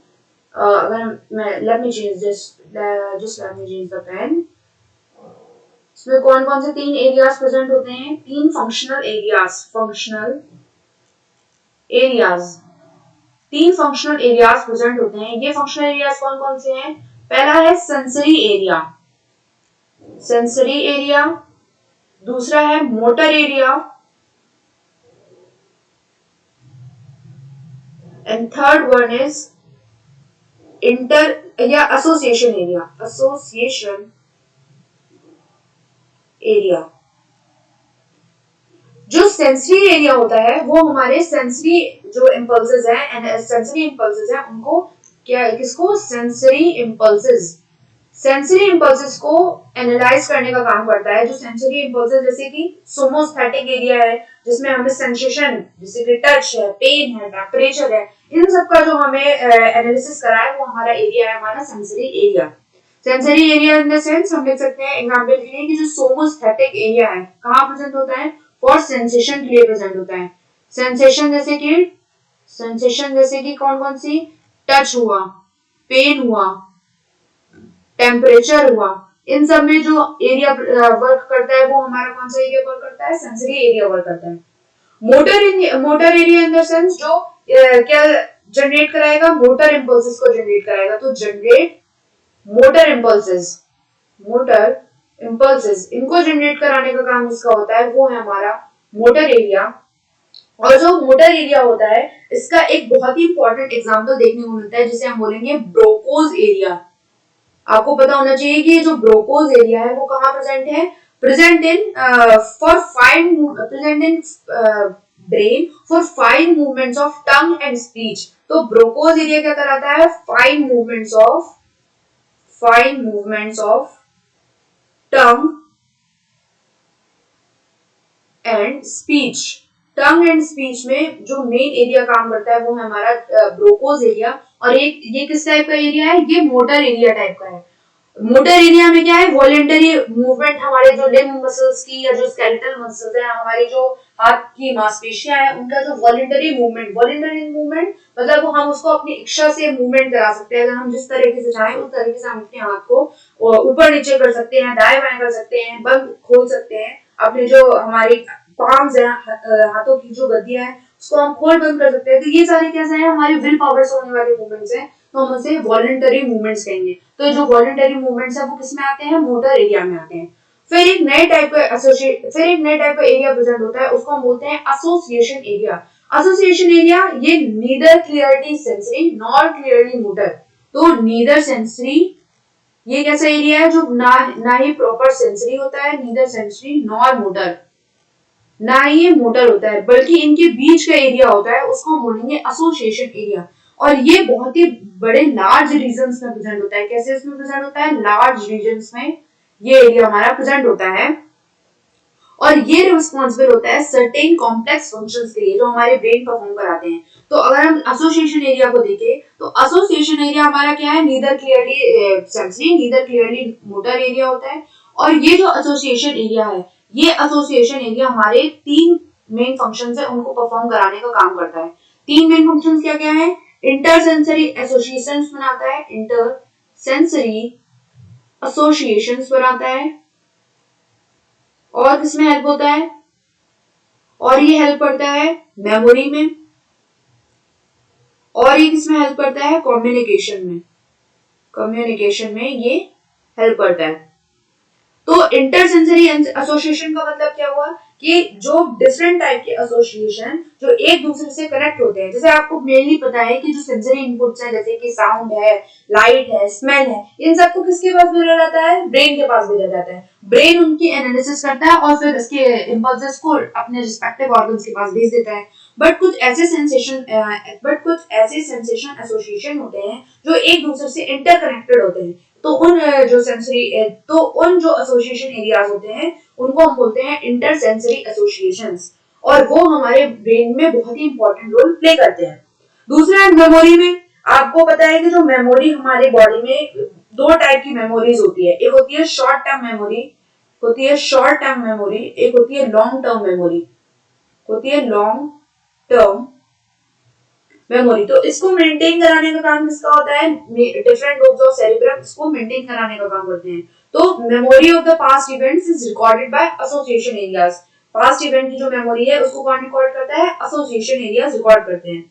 अगर मैं let me change this, just let me change the pen. इसमें कौन कौन से 3 एरियाज प्रेजेंट होते हैं, 3 एरियाज 3 फंक्शनल एरियाज प्रेजेंट होते हैं। ये फंक्शनल एरियाज कौन कौन से हैं? पहला है सेंसरी एरिया, दूसरा है motor area and third one is association area. जो सेंसरी एरिया होता है वो हमारे सेंसरी जो इम्पल्सेस हैं उनको किसको सेंसरी इम्पल्सेस को एनालाइज करने का काम करता है। जो सेंसरी इम्पल्सेस जैसे कि सोमोस्थेटिक एरिया है जिसमें हमें सेंसेशन जैसे कि टच है, पेन है, टेम्परेचर है, इन सब का जो हमें एनालिसिस करा है वो हमारा एरिया है, हमारा sensory area in the sense हम लिख सकते हैं एग्जांपल के लिए कि जो सोमोस्थेटिक एरिया है कहाँ प्रेजेंट होता है, फॉर सेंसेशन के लिए प्रेजेंट होता है। सेंसेशन जैसे कि कौन कौन सी, टच हुआ, पेन हुआ, टेम्परेचर हुआ, इन सब में जो एरिया वर्क करता है वो हमारा कौन सा एरिया वर्क करता है, सेंसरी एरिया वर्क करता है। Motor area in the sense जो क्या जनरेट कराएगा, मोटर इंपल्सेस को जनरेट कराएगा। तो जनरेट मोटर इंपल्सेस इनको जनरेट कराने का काम इसका होता है, वो है हमारा मोटर एरिया। और जो मोटर एरिया होता है इसका एक बहुत ही इंपॉर्टेंट एग्जांपल देखने को मिलता है जिसे हम बोलेंगे ब्रोकोज एरिया। आपको पता होना चाहिए कि जो ब्रोकोज एरिया है वो कहाँ प्रेजेंट है, present in brain for fine movements of tongue and speech. तो ब्रोकोज एरिया क्या कराता है, fine movements of tongue and speech में जो मेन एरिया काम करता है वो है हमारा ब्रोकोज एरिया। और ये किस टाइप का एरिया है, ये मोटर एरिया टाइप का है। मोटर एरिया में क्या है, वॉलेंटरी मूवमेंट, हमारे जो लिम्ब मसल्स की या जो स्केलेटल मसल्स है, हमारी जो हाथ की मांसपेशियां हैं उनका जो वॉलेंटरी मूवमेंट मतलब वो हम उसको अपनी इच्छा से मूवमेंट करा सकते हैं। अगर हम जिस तरीके से चाहें उस तरीके से हम अपने हाथ को ऊपर नीचे कर सकते हैं, दाएं बाएं कर सकते हैं, बंद खोल सकते हैं। अपने जो हमारी पाम्स है, हाथों की जो गद्दियां है उसको हम खोल बंद कर सकते हैं। तो ये सारे कैसे हैं, हमारी विल पावर से होने वाले मूवमेंट्स हैं, तो हम उसे वॉलंटरी मूवमेंट्स कहेंगे। तो जो वॉलंटरी मूवमेंट्स है वो किसमें आते हैं, मोटर एरिया में आते हैं। फिर एक नए टाइप का एरिया प्रेजेंट होता है, उसको हम बोलते हैं एसोसिएशन एरिया। ये neither clearly sensory nor clearly motor. तो नीदर सेंसरी, ये कैसा एरिया है जो ना ही प्रॉपर सेंसरी होता है, नीदर सेंसरी नॉर मोटर, ना ही ये मोटर होता है, बल्कि इनके बीच का एरिया होता है, उसको हम बोलेंगे एसोसिएशन एरिया। और ये बहुत ही बड़े लार्ज रीजन्स में प्रेजेंट होता है। कैसे इसमें प्रेजेंट होता है, लार्ज रीजन्स में ये एरिया हमारा प्रेजेंट होता है। और ये रिस्पॉन्सिबल होता है सर्टेन कॉम्प्लेक्स फंक्शंस के लिए जो हमारे ब्रेन परफॉर्म कराते हैं। तो अगर हम एसोसिएशन एरिया को देखें तो एसोसिएशन एरिया हमारा क्या है, neither clearly sensory neither clearly motor area होता है। और ये जो एसोसिएशन एरिया है, ये एसोसिएशन एरिया हमारे 3 मेन फंक्शंस है उनको परफॉर्म कराने का काम करता है। 3 मेन फंक्शंस क्या क्या है, इंटरसेंसरी एसोसिएशंस बनाता है, इंटरसेंसरी एसोसिएशंस बनाता है। और किसमें हेल्प होता है, और ये हेल्प करता है मेमोरी में, और ये किसमें हेल्प करता है, कम्युनिकेशन में ये हेल्प करता है। तो इंटरसेंसरी एसोसिएशन का मतलब क्या हुआ कि जो डिफरेंट टाइप के एसोसिएशन जो एक दूसरे से कनेक्ट होते हैं। जैसे आपको मेनली पता है कि जो सेंसरी इनपुट्स हैं जैसे कि साउंड है, लाइट है, स्मेल है, इन सबको किसके पास भेजा जाता है, ब्रेन के पास भेजा जाता है। ब्रेन उनकी एनालिसिस करता है और फिर इसके इंपल्सेस को अपने रिस्पेक्टिव ऑर्गन्स के पास भेज देता है। बट कुछ ऐसे सेंसेशन एसोसिएशन होते हैं जो एक दूसरे से इंटरकनेक्टेड होते हैं। तो उन जो एसोसिएशन एरियाज होते हैं उनको हम बोलते हैं इंटर सेंसरी एसोसिएशंस, और वो हमारे ब्रेन में बहुत ही इंपॉर्टेंट रोल प्ले करते हैं। दूसरा है मेमोरी में। आपको पता है कि जो मेमोरी हमारे बॉडी में दो टाइप की मेमोरीज होती है, एक होती है शॉर्ट टर्म मेमोरी, एक होती है लॉन्ग टर्म मेमोरी, तो इसको मेंटेन कराने का काम किसका होता है? डिफरेंट लोब्स ऑफ सेरिब्रम इसको मेंटेन कराने का काम करते हैं। तो memory of the past events is recorded by association areas. Past event की जो मेमोरी है उसको कौन रिकॉर्ड करता है? एसोसिएशन एरियाज रिकॉर्ड करते हैं।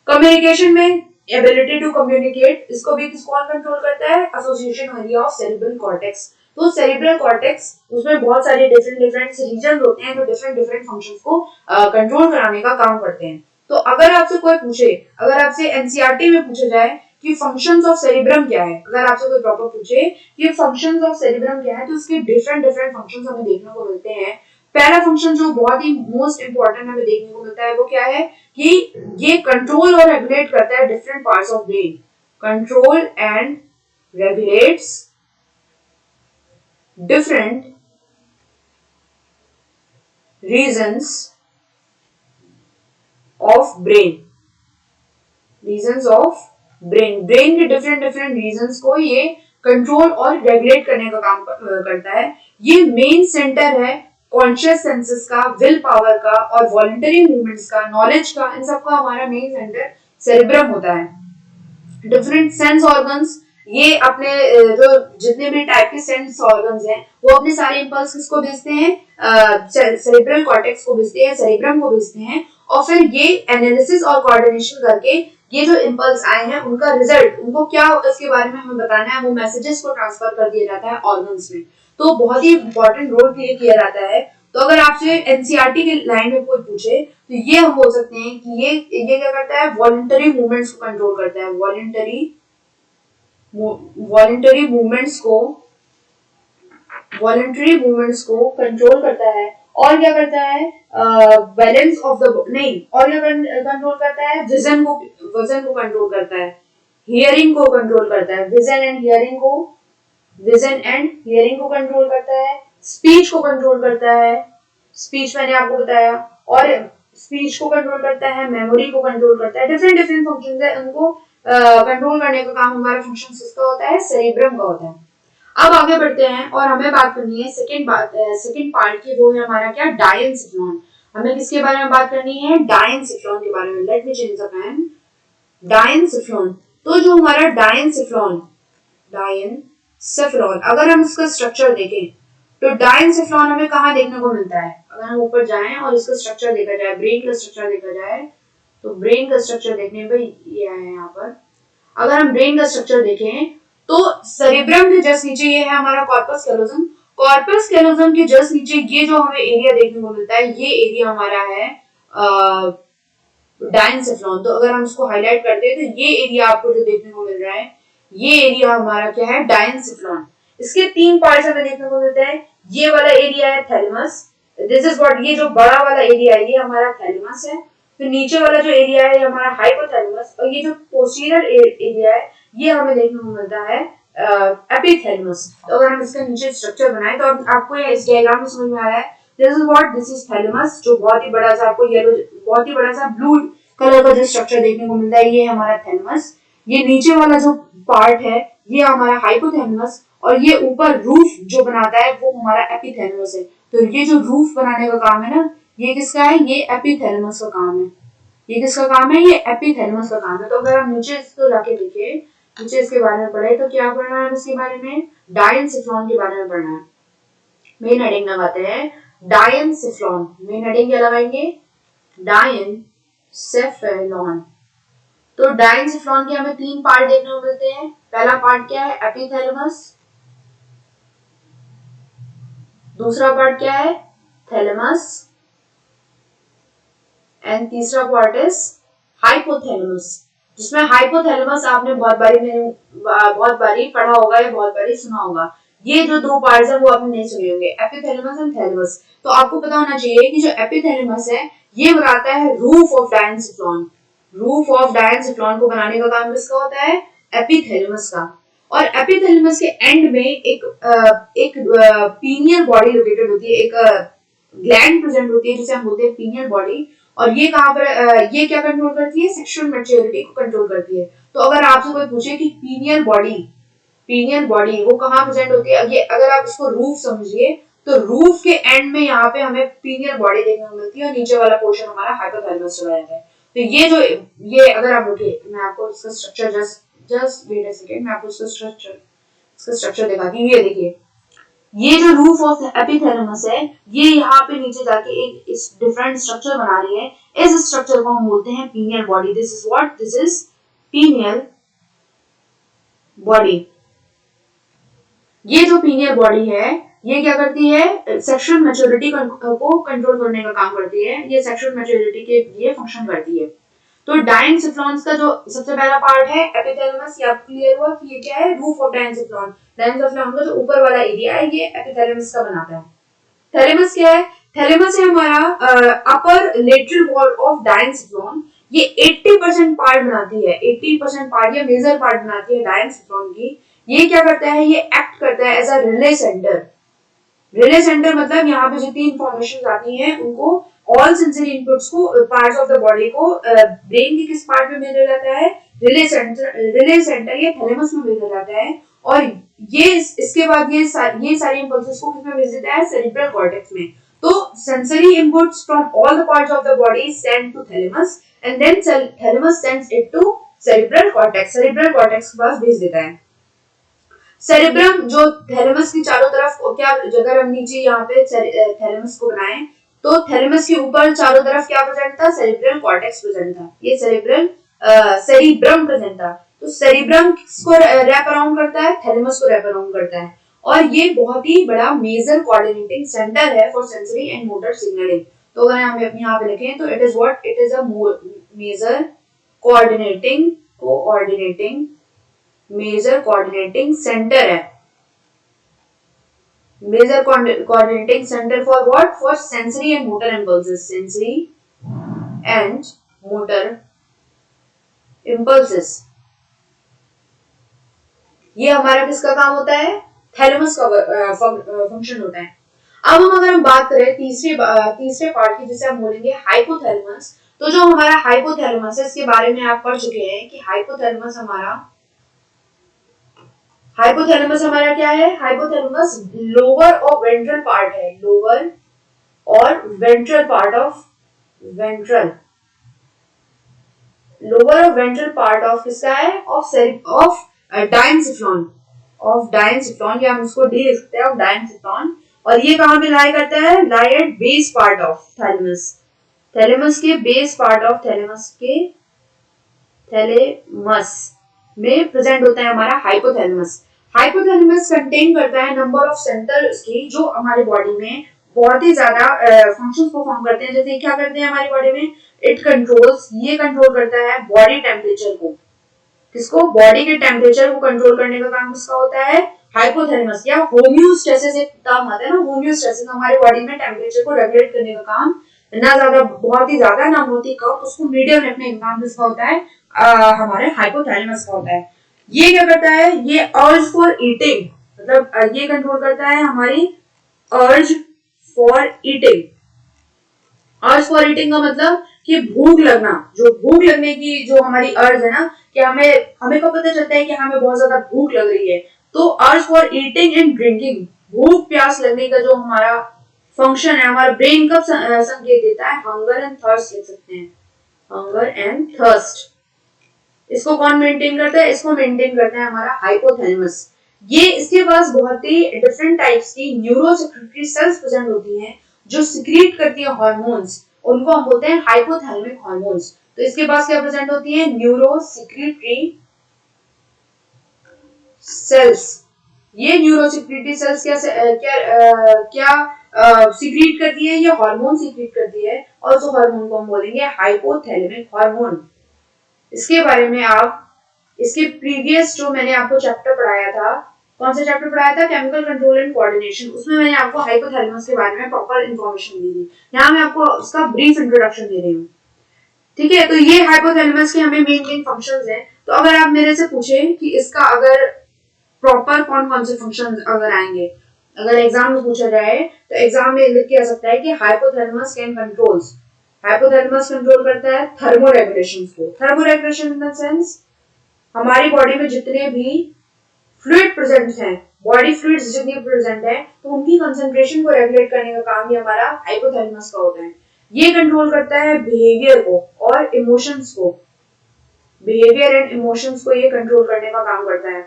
कम्युनिकेशन में एबिलिटी टू कम्युनिकेट, इसको भी कौन कंट्रोल करता है? Association area of cerebral cortex. तो सेरिब्रल कॉर्टेक्स उसमें बहुत सारे डिफरेंट रीजन होते हैं जो डिफरेंट फंक्शंस को कंट्रोल कराने का काम करते हैं। तो अगर आपसे कोई पूछे, अगर आपसे एनसीईआरटी में पूछा जाए कि फंक्शंस ऑफ सेरिब्रम क्या है, अगर आपसे कोई प्रॉपर पूछे कि फंक्शंस ऑफ सेरिब्रम क्या है, तो उसके डिफरेंट फंक्शंस हमें देखने को मिलते हैं। पहला फंक्शन जो बहुत ही मोस्ट इंपॉर्टेंट हमें देखने को मिलता है वो क्या है कि ये कंट्रोल और रेगुलेट करता है different parts of brain. Control and regulates different reasons of brain, brain के डिफरेंट रीजंस को ये कंट्रोल और रेगुलेट करने का काम करता है। ये मेन सेंटर है कॉन्शियस सेंसेस का, विल पावर का और वॉलंटरी मूवमेंट्स का, नॉलेज का, इन सब का हमारा मेन सेंटर सेरिब्रम होता है। डिफरेंट सेंस ऑर्गन्स, ये अपने जो जितने भी टाइप के सेंस ऑर्गन्स हैं वो अपने सारे इंपल्स किसको भेजते हैं? सेरिब्रल कॉर्टेक्स को भेजते हैं, सेरिब्रम को भेजते हैं, और फिर ये एनालिसिस और कोऑर्डिनेशन करके ये जो इंपल्स आए हैं उनका रिजल्ट, उनको क्या इसके बारे में हमें बताना है, वो मैसेजेस को ट्रांसफर कर दिया जाता है ऑर्गन्स में। तो बहुत ही इंपॉर्टेंट रोल प्ले किया जाता है। तो अगर आपसे एनसीईआरटी के लाइन में कोई पूछे तो ये हम बोल सकते हैं कि ये क्या करता है? वॉलंटरी मूवमेंट्स को कंट्रोल करता है, वॉलंटरी मूवमेंट्स को कंट्रोल करता है। और क्या करता है? बैलेंस ऑफ द नहीं, और क्या कंट्रोल करता है? विजन को कंट्रोल करता है, हियरिंग को कंट्रोल करता है, विजन एंड हियरिंग को कंट्रोल करता है, स्पीच को कंट्रोल करता है, स्पीच मैंने आपको बताया, और स्पीच को कंट्रोल करता है, मेमोरी को कंट्रोल करता है। डिफरेंट फंक्शंस है, उनको कंट्रोल करने का काम हमारा फंक्शन किसका होता है? सेरिब्रम का होता है। अब आगे बढ़ते हैं और हमें बात करनी है सेकंड पार्ट की, वो है हमारा क्या? डायंसिफ्लॉन। हमें किसके बारे में बात करनी है? डायंसिफ्लॉन के बारे में। Let me change the pen. Diencephalon. तो जो हमारा डायंसिफ्लॉन, अगर हम इसका स्ट्रक्चर देखें तो डायंसिफ्लॉन हमें कहाँ देखने को मिलता है? अगर हम ऊपर जाएं और इसका स्ट्रक्चर देखा जाए, ब्रेन का स्ट्रक्चर देखा जाए, तो ब्रेन का स्ट्रक्चर देखने पे ये है यहाँ पर। अगर हम ब्रेन का स्ट्रक्चर देखें तो सेरिब्रम के जस्ट नीचे ये है हमारा कॉर्पस कैलोजम के जस्ट नीचे ये जो हमें एरिया देखने को मिलता है, ये एरिया हमारा है डायंसिफ्लॉन। तो अगर हम इसको हाईलाइट करते हैं तो ये एरिया आपको जो देखने को मिल रहा है, ये एरिया हमारा क्या है? डायंसिफ्लॉन। इसके तीन पार्ट्स हमें देखने को मिलते हैं। ये वाला एरिया है थैलेमस, दिस इज व्हाट, ये जो बड़ा वाला एरिया है ये हमारा थैलेमस है। फिर नीचे वाला जो एरिया है ये हमारा हाइपोथैलेमस, और ये जो पोस्टीरियर एरिया है ये हमें देखने को मिलता है एपिथैलेमस। तो अगर हम इसका नीचे स्ट्रक्चर बनाएं तो आपको ये इस डायग्राम में समझ में आ रहा है, दिस इज थैलेमस, जो बहुत ही बड़ा सा आपको येलो, बहुत ही बड़ा सा ब्लू कलर का जो स्ट्रक्चर देखने को मिलता है ये हमारा थैलेमस। ये नीचे वाला जो पार्ट है ये हमारा हाइपोथैलेमस, और ये ऊपर रूफ जो बनाता है वो हमारा एपिथैलेमस है। तो ये जो रूफ बनाने का काम है ना, ये किसका है? ये एपिथैलेमस का काम है। ये किसका काम है? ये एपिथैलेमस का काम है। तो अगर हम नीचे इसको जाके देखें, नीचे इसके बारे में पढ़े तो क्या पढ़ना है इसके बारे में? डायंसिफ्लॉन के बारे में पढ़ना है। मेन हेडिंग लगाते हैं डायंसिफ्लॉन। मेन हेडिंग क्या लगाएंगे? डायंसेफेलॉन। तो डायंसिफ्लॉन के हमें तीन पार्ट देखने को मिलते हैं। पहला पार्ट क्या है? एपिथैलेमस। दूसरा पार्ट क्या है? थैलेमस। एंड तीसरा पार्ट इज हाइपोथैलेमस, जिसमें हाइपोथैलेमस आपने बहुत बारी पढ़ा होगा या बहुत बारी सुना होगा। ये जो दो पार्ट्स हैं वो आपने नहीं सुने होंगे, एपिथैलेमस एंड थैलेमस। तो आपको पता होना चाहिए कि जो एपिथैलेमस है ये बनाता है रूफ ऑफ डायंसिफ्लॉन। रूफ ऑफ डायंसिफ्लॉन को बनाने का काम किसका होता है? एपिथैलेमस का। और एपिथैलेमस के एंड में एक पीनियल बॉडी लोकेटेड होती है, एक ग्लैंड प्रेजेंट होती है जिसे हम बोलते हैं पीनियल बॉडी। और ये कहाँ पर ये क्या कंट्रोल करती है, सेक्सुअल मैच्योरिटी को कंट्रोल करती है। तो अगर आपसे कोई पूछे कि पीनियल बॉडी वो कहाँ प्रेजेंट होती है, ये अगर आप इसको रूफ समझिए तो रूफ के एंड में यहाँ पे हमें पीनियल बॉडी देखने को मिलती है और नीचे वाला पोर्शन हमारा हाइपोथैलेमस चला जाता है। तो ये अगर आप रुकिए मैं आपको इसका structure just wait a second, मैं आपको इसका स्ट्रक्चर दिखाती हूँ। ये देखिए, ये जो रूफ ऑफ एपिथैलेमस है ये यहाँ पे नीचे जाके एक इस डिफरेंट स्ट्रक्चर बना रही है। इस स्ट्रक्चर को हम बोलते हैं pineal body. This is pineal body. ये जो पीनियल बॉडी है ये क्या करती है, सेक्सुअल मैच्योरिटी को कंट्रोल करने का काम करती है, ये सेक्सुअल मैच्योरिटी के लिए फंक्शन करती है। तो डायनसिफ्लॉन्स का जो सबसे पहला पार्ट है एपिथैलेमस, ये आपको क्लियर हुआ कि ये क्या है, रूफ ऑफ डायनसिफ्लॉन। डायनसिफ्लॉन का जो ऊपर वाला एरिया है ये एपिथैलेमस का बनाता है। थैलेमस क्या है, थैलेमस है हमारा अपर लेटरल वॉल ऑफ डायनसिफ्लॉन। ये 80% पार्ट बनाती है, 80% पार्ट या मेजर पार्ट बनाती है डायनसिफ्लॉन की। ये क्या करता है, ये एक्ट करता है as a relay centre. Relay centre मतलब यहाँ पे जितनी इंफॉर्मेशन आती हैं उनको, ऑल सेंसरी इनपुट्स को, पार्ट्स ऑफ द बॉडी को ब्रेन के किस पार्ट में भेजा जाता है, रिले सेंटर ये थैलेमस में भेजा जाता है। और ये इसके बाद ये सारी इंपल्सेस को किसमें भेज देता है, सेरिब्रल कॉर्टेक्स में। तो sensory inputs from all the parts of the body send to thalamus and then thalamus sends it to cerebral cortex के पास भेज देता है। सेरेब्रम जो थैलेमस की चारों तरफ, क्या अगर हम नीचे यहाँ पे थैलेमस को बनाए तो थैलेमस के ऊपर चारों तरफ क्या प्रेजेंट था, सेरिब्रल कॉर्टेक्स प्रेजेंट था। ये सेरिब्रम प्रेजेंट था। तो सेरिब्रम को रैप अराउंड करता है, थैलेमस को रैप अराउंड करता है। और ये बहुत ही बड़ा मेजर कोऑर्डिनेटिंग सेंटर है for sensory and motor signalling. तो अगर हम यहाँ पे लिखें तो it is a major coordinating centre है। Major coordinating centre for what, for sensory and motor impulses, ये हमारा किसका काम होता है, थैलेमस का फंक्शन होता है। अब अगर हम बात करें तीसरे पार्ट की जिसे हम बोलेंगे हाइपोथैलेमस। तो जो हमारा हाइपोथैलेमस है इसके बारे में आप पढ़ चुके हैं कि हाइपोथैलेमस हमारा क्या है, हाइपोथैलेमस लोअर और वेंट्रल पार्ट है, लोअर और वेंट्रल पार्ट ऑफ किसका है, ऑफ डायनसिफ्लॉन, या हम इसको डी लिख सकते हैं, ऑफ डायनसिफ्लॉन। और ये कहाँ पे लाई करता है, lie at base part of thalamus के बेस पार्ट ऑफ थैलेमस में प्रेजेंट होता है हमारा हाइपोथैलेमस। हाइपोथैलेमस कंटेन करता है नंबर ऑफ सेंटर्स की जो हमारे बॉडी में बहुत ही ज्यादा फंक्शंस परफॉर्म करते हैं। जैसे क्या करते हैं हमारी बॉडी में, ये कंट्रोल करता है बॉडी टेम्परेचर को। किसको, बॉडी के टेम्परेचर को कंट्रोल करने का काम किसका होता है, हाइपोथैलेमस। या होम्योस्टेसिस एक टर्म आता है ना, होम्योस्टेसिस, हमारे बॉडी में टेम्परेचर को रेगुलेट करने का काम, ना ज्यादा बहुत ही ज्यादा ना बहुत ही कम, उसको मीडियम रखने का काम किसका होता है, हमारे हाइपोथैलेमस का होता है। ये क्या करता है, ये अर्ज फॉर ईटिंग, मतलब ये कंट्रोल करता है हमारी urge for eating. Urge for eating का मतलब कि भूख लगने की जो हमारी अर्ज है ना, कि हमें कब पता चलता है कि हमें बहुत ज्यादा भूख लग रही है, तो urge for eating and drinking, भूख प्यास लगने का जो हमारा फंक्शन है, हमारा ब्रेन कब संकेत देता है, हंगर एंड थर्स्ट लिख सकते हैं, हंगर एंड थर्स्ट। इसको कौन मेंटेन करता है, इसको मेंटेन करता है हमारा हाइपोथैलेमस। ये इसके पास बहुत ही डिफरेंट टाइप्स की न्यूरोसेक्रेटरी सेल्स प्रेजेंट होती हैं जो सिक्रीट करती है हार्मोन्स, उनको हम बोलते हैं हाइपोथैलेमिक हार्मोन्स। तो इसके पास क्या प्रेजेंट होती है, न्यूरोसेक्रेटरी सेल्स। ये न्यूरोसेक्रेटरी सेल्स क्या सीक्रेट करती है, ये हार्मोन सीक्रेट करती है, और उस हार्मोन को हम बोलेंगे हाइपोथैलेमिक हार्मोन। इसके बारे में आप इसके प्रीवियस जो मैंने आपको चैप्टर पढ़ाया था, कौन सा चैप्टर पढ़ाया था, केमिकल कंट्रोल एंड कोऑर्डिनेशन, उसमें मैंने आपको हाइपोथैलेमस के बारे में प्रॉपर इंफॉर्मेशन दी थी। यहाँ मैं आपको उसका ब्रीफ इंट्रोडक्शन दे रही हूँ, ठीक है। तो ये हाइपोथैलेमस के हमें मेन फंक्शंस हैं। तो अगर आप मेरे से पूछे कि इसका अगर प्रॉपर कौन कौन से फंक्शन अगर आएंगे, अगर एग्जाम में पूछा जाए तो एग्जाम में लिख के आ सकता है कि hypothalamus can controls, hypothalamus control करता है थर्मोरेगुलेशन को। थर्मोरेगुलेशन इन द सेंस हमारी बॉडी में जितने भी फ्लूइड प्रेजेंट हैं, बॉडी फ्लूइड्स जितनी प्रेजेंट है, तो उनकी कंसंट्रेशन को रेगुलेट करने का काम ही हमारा हाइपोथैलेमस का होता है। ये कंट्रोल करता है बिहेवियर को और इमोशंस को, बिहेवियर एंड इमोशंस को ये कंट्रोल करने का काम करता है।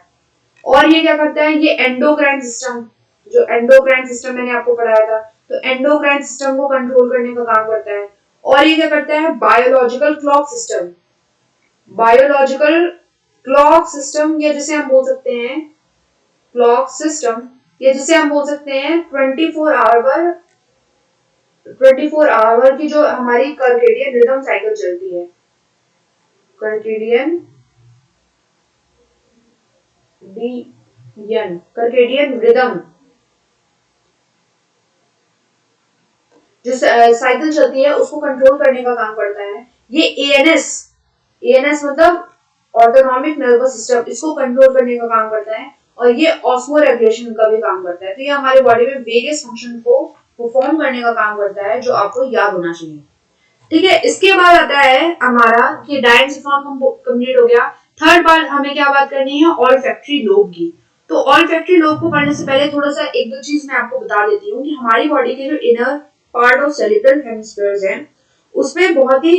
और ये क्या करता है, ये एंडोक्राइन सिस्टम, जो एंडोक्राइन सिस्टम मैंने आपको पढ़ाया था, तो एंडोक्राइन सिस्टम को कंट्रोल करने का काम करता है। और ये क्या करता है, biological clock system, biological clock system, या जिसे हम बोल सकते हैं क्लॉक सिस्टम, या जिसे हम बोल सकते हैं 24 आवर की जो हमारी सर्केडियन रिदम साइकिल चलती है, सर्केडियन रिदम जो साइकिल चलती है उसको कंट्रोल करने का काम करता है। ये एएनएस मतलब ऑटोनॉमिक नर्वस सिस्टम, इसको कंट्रोल करने का काम करता है। और ये ऑस्मो रेगुलेशन का भी काम करता है। तो ये हमारे बॉडी में वेरियस फंक्शन को परफॉर्म करने का काम करता है, जो आपको याद होना चाहिए। ठीक है, इसके बाद आता है हमारा कि डायनेसिफॉर्म कंप्लीट हो गया। थर्ड बार हमें क्या बात करनी है, ऑल्फैक्टरी लोब की। तो ऑल्फैक्टरी लोब को पढ़ने से पहले थोड़ा सा एक दो चीज मैं आपको बता देती हूँ कि हमारी बॉडी के जो inner part of cerebral hemispheres हैं, उसमें बहुत ही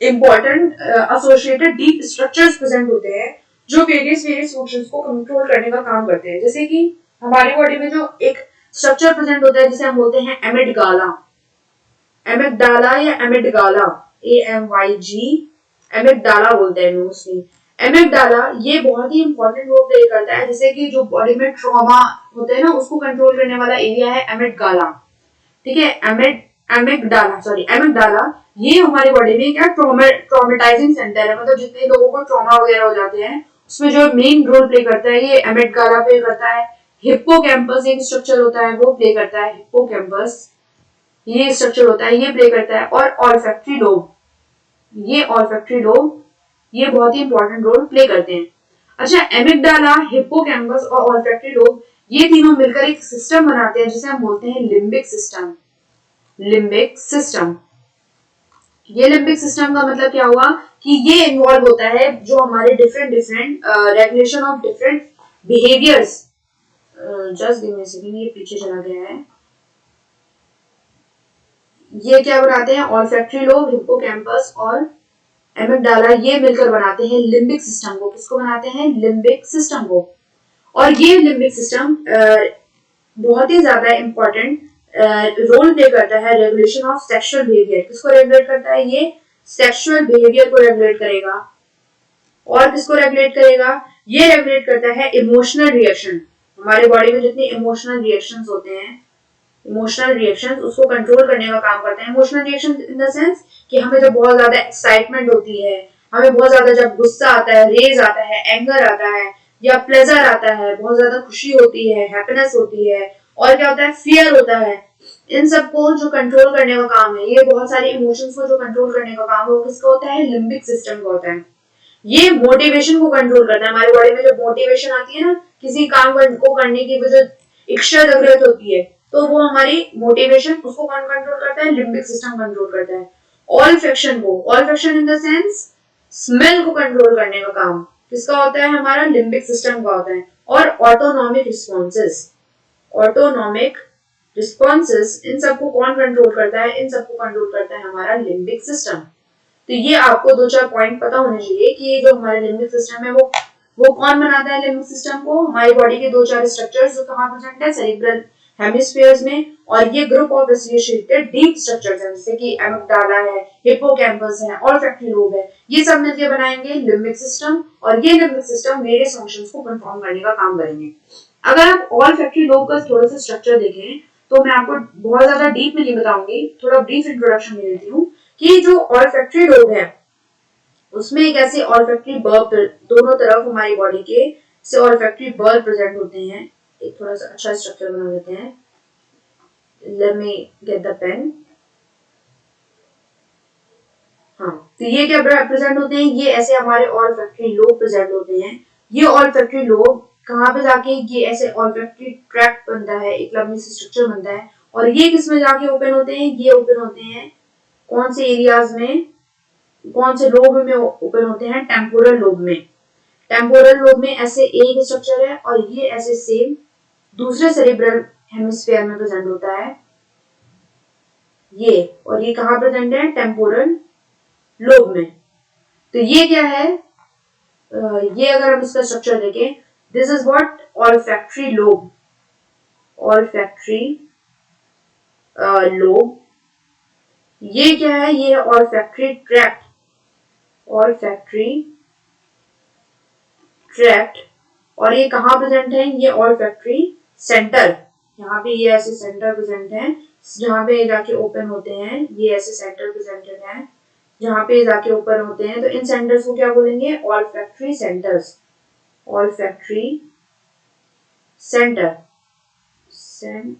important associated deep structures present होते हैं, जो वेरियस फंक्शंस को कंट्रोल करने का काम करते हैं। जैसे कि हमारी बॉडी में जो एक स्ट्रक्चर प्रेजेंट होता है जिसे हम बोलते हैं एमिगडाला, एमिगडाला या एमिगडाला, AMYG, एमिगडाला बोलते हैं मोस्टली। एमिगडाला ये बहुत ही इंपॉर्टेंट रोल प्ले करता है, जैसे कि जो बॉडी में ट्रॉमा होते हैं ना, उसको कंट्रोल करने वाला एरिया है एमिगडाला। ठीक है, एमिगडाला ये हमारी बॉडी में क्या ट्रॉमेटाइजिंग सेंटर है, मतलब जितने लोगों को ट्रॉमा वगैरह हो जाते हैं उसमें जो मेन रोल प्ले करता है ये एमिगडाला प्ले करता है। हिप्पोकैम्पस एक स्ट्रक्चर होता है वो प्ले करता है, हिप्पोकैम्पस ये स्ट्रक्चर होता है, ये प्ले करता है। और ऑल्फैक्टरी लोब, ये बहुत ही इंपॉर्टेंट रोल प्ले करते हैं। अच्छा, एमिगडाला, हिप्पोकैम्पस और ऑल्फैक्टरी लोब ये तीनों मिलकर एक सिस्टम बनाते हैं जिसे हम बोलते हैं लिम्बिक सिस्टम। लिम्बिक सिस्टम, ये लिम्बिक सिस्टम का मतलब क्या हुआ कि ये इन्वॉल्व होता है जो हमारे different regulation of different behaviours. Just give me a second, ये पीछे चला गया है। ये क्या बनाते हैं, ऑल्फैक्टरी लोब, हिप्पोकैम्पस और एमिगडाला ये मिलकर बनाते हैं लिम्बिक सिस्टम को। किसको बनाते हैं, लिम्बिक सिस्टम को। और ये लिम्बिक सिस्टम बहुत ही ज्यादा इंपॉर्टेंट रोल प्ले करता है रेगुलेशन ऑफ सेक्सुअल बिहेवियर। किसको रेगुलेट करता है, ये सेक्सुअल बिहेवियर को रेगुलेट करेगा। और किसको रेगुलेट करेगा, ये रेगुलेट करता है इमोशनल रिएक्शन। हमारे बॉडी में जितने इमोशनल रिएक्शंस होते हैं, इमोशनल रिएक्शंस उसको कंट्रोल करने का काम करते हैं। Emotional reaction in the sense कि हमें जब बहुत ज्यादा एक्साइटमेंट होती है, हमें बहुत ज्यादा जब गुस्सा आता है, रेज आता है, एंगर आता है या प्लेजर आता है, बहुत ज्यादा खुशी होती है, हैप्पीनेस होती है, और क्या होता है, फियर होता है, इन सबको जो कंट्रोल करने का काम है, ये बहुत सारे इमोशंस को जो कंट्रोल करने का काम है वो किसका होता है, लिम्बिक सिस्टम का होता है। ये मोटिवेशन को कंट्रोल करता है। हमारी बॉडी में जब मोटिवेशन आती है ना, किसी काम को करने की जो इच्छा जागृत होती है, तो वो हमारी मोटिवेशन, उसको कौन कंट्रोल करता है, लिम्बिक सिस्टम कंट्रोल करता है। Olfaction in the sense smell को कंट्रोल करने का काम किसका होता है, हमारा लिम्बिक सिस्टम का होता है। और ऑटोनॉमिक रिस्पॉन्सेस इन सबको कौन कंट्रोल करता है, इन सबको कंट्रोल करता है हमारा लिम्बिक सिस्टम। तो ये आपको दो चार पॉइंट पता होने चाहिए कि ये जो हमारा लिम्बिक सिस्टम है वो कौन बनाता है लिम्बिक सिस्टम को, हमारी बॉडी के दो चार स्ट्रक्चर्स जो कहाँ प्रेजेंट है, सेरिब्रल हेमिस्फीयर्स में। और ये group of associated deep structures हैं, जैसे कि एमिगडाला है, हिप्पोकैम्पस है, ऑल्फैक्टरी लोब है, ये सब मिलकर बनाएंगे लिम्बिक सिस्टम। और ये लिम्बिक सिस्टम वेरियस फंक्शंस को परफॉर्म करने का काम करेंगे। अगर आप ऑल्फैक्टरी लोब का थोड़ा सा स्ट्रक्चर देखें तो मैं आपको बहुत ज्यादा डीप में नहीं बताऊंगी, थोड़ा ब्रीफ इंट्रोडक्शन दे देती हूँ कि जो ऑल्फैक्टरी लोब है उसमें एक ऐसे ऑल्फैक्टरी बल्ब दोनों तरफ हमारी बॉडी के से ऑल्फैक्टरी बल्ब प्रेजेंट होते हैं। एक थोड़ा सा अच्छा स्ट्रक्चर बना लेते हैं, let me get the pen. हाँ, तो ये क्या प्रेजेंट होते हैं, ये ऐसे हमारे ऑल्फैक्टरी लोब प्रेजेंट होते हैं। ये ऑल्फैक्टरी लोब कहाँ पे जाके ये ऐसे ऑल्फैक्टरी ट्रैक्ट बनता है, एक लंबी सी स्ट्रक्चर बनता है, और ये किस में जाके ओपन होते हैं, ये ओपन होते हैं कौन से एरियाज में, कौन से लोब में ओपन होते हैं, टेम्पोरल लोब में। टेम्पोरल लोब में ऐसे एक स्ट्रक्चर है और ये ऐसे सेम दूसरे सेरिब्रल हेमिस्फीयर में प्रेजेंट होता है ये, और ये कहाँ प्रेजेंट है, टेम्पोरल लोब में। तो ये क्या है, ये अगर हम इसका स्ट्रक्चर देखें, this is what olfactory lobe, olfactory lobe. ये क्या है, ये ऑल्फैक्टरी ट्रैक्ट, ऑल्फैक्टरी ट्रैक्ट, और ये कहाँ प्रेजेंट है, ये ऑल्फैक्टरी सेंटर, यहाँ पे ये ऐसे सेंटर प्रेजेंट है जहाँ पे जाके ओपन होते हैं, ये ऐसे सेंटर प्रेजेंटेड है जहाँ पे जाके ओपन होते हैं। तो इन सेंटर्स को क्या बोलेंगे, olfactory centres, olfactory centre, centre.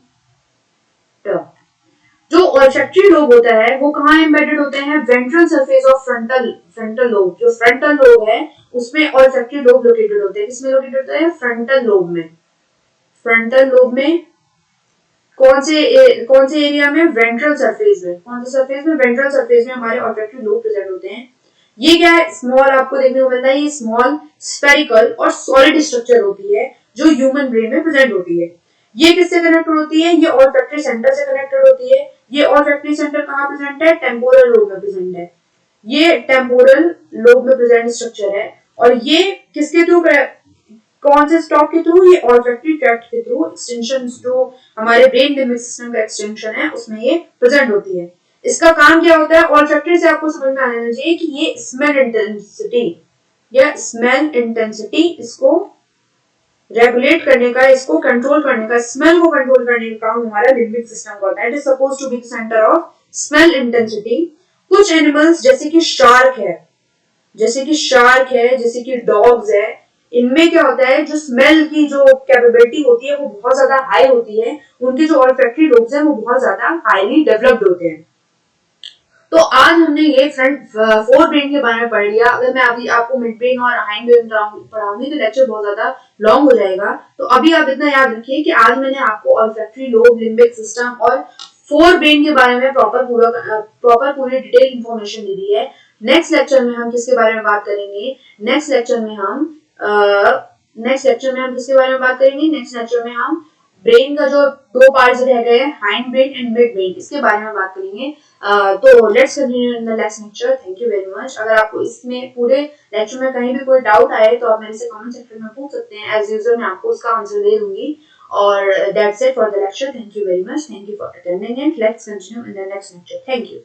जो ऑल्फैक्टरी लोब होता है वो कहाँ एम्बेडेड होते हैं, ventral surface of frontal lobe. जो फ्रंटल लोब है उसमें ऑल्फैक्टरी लोब लोकेटेड होते हैं, किसमें लोकेटेड होता है, फ्रंटल लोब में। फ्रंटल लोब में कौन से एरिया में, वेंट्रल सरफेस में। कौन से सरफेस में, वेंट्रल सरफेस में हमारे ऑल्फैक्टरी लोब प्रेजेंट होते हैं। ये क्या है, स्मॉल आपको देखने को मिलता है, ये स्मॉल स्फेरिकल और सॉलिड स्ट्रक्चर होती है जो ह्यूमन ब्रेन में प्रेजेंट होती है। ये किससे कनेक्टेड होती है, ये ऑल्फैक्टरी सेंटर से कनेक्टेड होती है। ये ऑल्फैक्टरी सेंटर कहाँ प्रेजेंट है, टेम्पोरल लोब में प्रेजेंट है। ये टेम्पोरल लोब में प्रेजेंट स्ट्रक्चर है, और ये किसके थ्रू, कौन से स्टॉक के थ्रू, ये ऑल्फैक्टरी ट्रैक्ट के थ्रू, एक्सटेंशन जो हमारे ब्रेन लिम्बिक सिस्टम का एक्सटेंशन है उसमें ये प्रेजेंट होती है। इसका काम क्या होता है, ऑल्फैक्टरी से आपको समझ में आना चाहिए कि ये स्मेल इंटेंसिटी या स्मेल इंटेंसिटी इसको रेगुलेट करने का, इसको कंट्रोल करने का, स्मेल को कंट्रोल करने का काम हमारा लिम्बिक सिस्टम का होता है। It is suppose to be the centre of smell intensity. कुछ एनिमल्स जैसे कि शार्क है, जैसे कि डॉग्स है, इनमें क्या होता है, जो स्मेल की जो कैपेबिलिटी होती है वो बहुत ज्यादा हाई होती है, उनके जो ऑल्फैक्टरी लोब्स हैं वो बहुत ज्यादा हाईली डेवलप्ड होते हैं। तो आज हमने ये फ्रंट फोर ब्रेन के बारे में पढ़ लिया। अगर मैं अभी आपको मिड ब्रेन और हाइंड ब्रेन पढ़ाऊंगी तो लेक्चर बहुत ज्यादा लॉन्ग हो जाएगा। तो अभी आप इतना याद रखिए कि आज मैंने आपको ऑल्फैक्टरी लोब, लिम्बिक सिस्टम और फोर ब्रेन के बारे में प्रॉपर पूरी डिटेल इंफॉर्मेशन दे दी है। नेक्स्ट लेक्चर में हम किसके बारे में बात करेंगे, नेक्स्ट लेक्चर में हम किसके बारे में बात करेंगे, नेक्स्ट लेक्चर में हम ब्रेन का जो दो पार्ट्स रह गए, hind brain and mid brain, इसके बारे में बात करेंगे। तो let's continue in the next lecture. Thank you very much. अगर आपको इसमें पूरे लेक्चर में कहीं भी कोई डाउट आए तो आप मेरे से कमेंट सेक्शन में पूछ सकते हैं। एज यूजुअल मैं आपको उसका आंसर दे दूंगी। और that's it for the lecture. Thank you very much. Thank you for attending and let's continue in the next lecture. Thank you.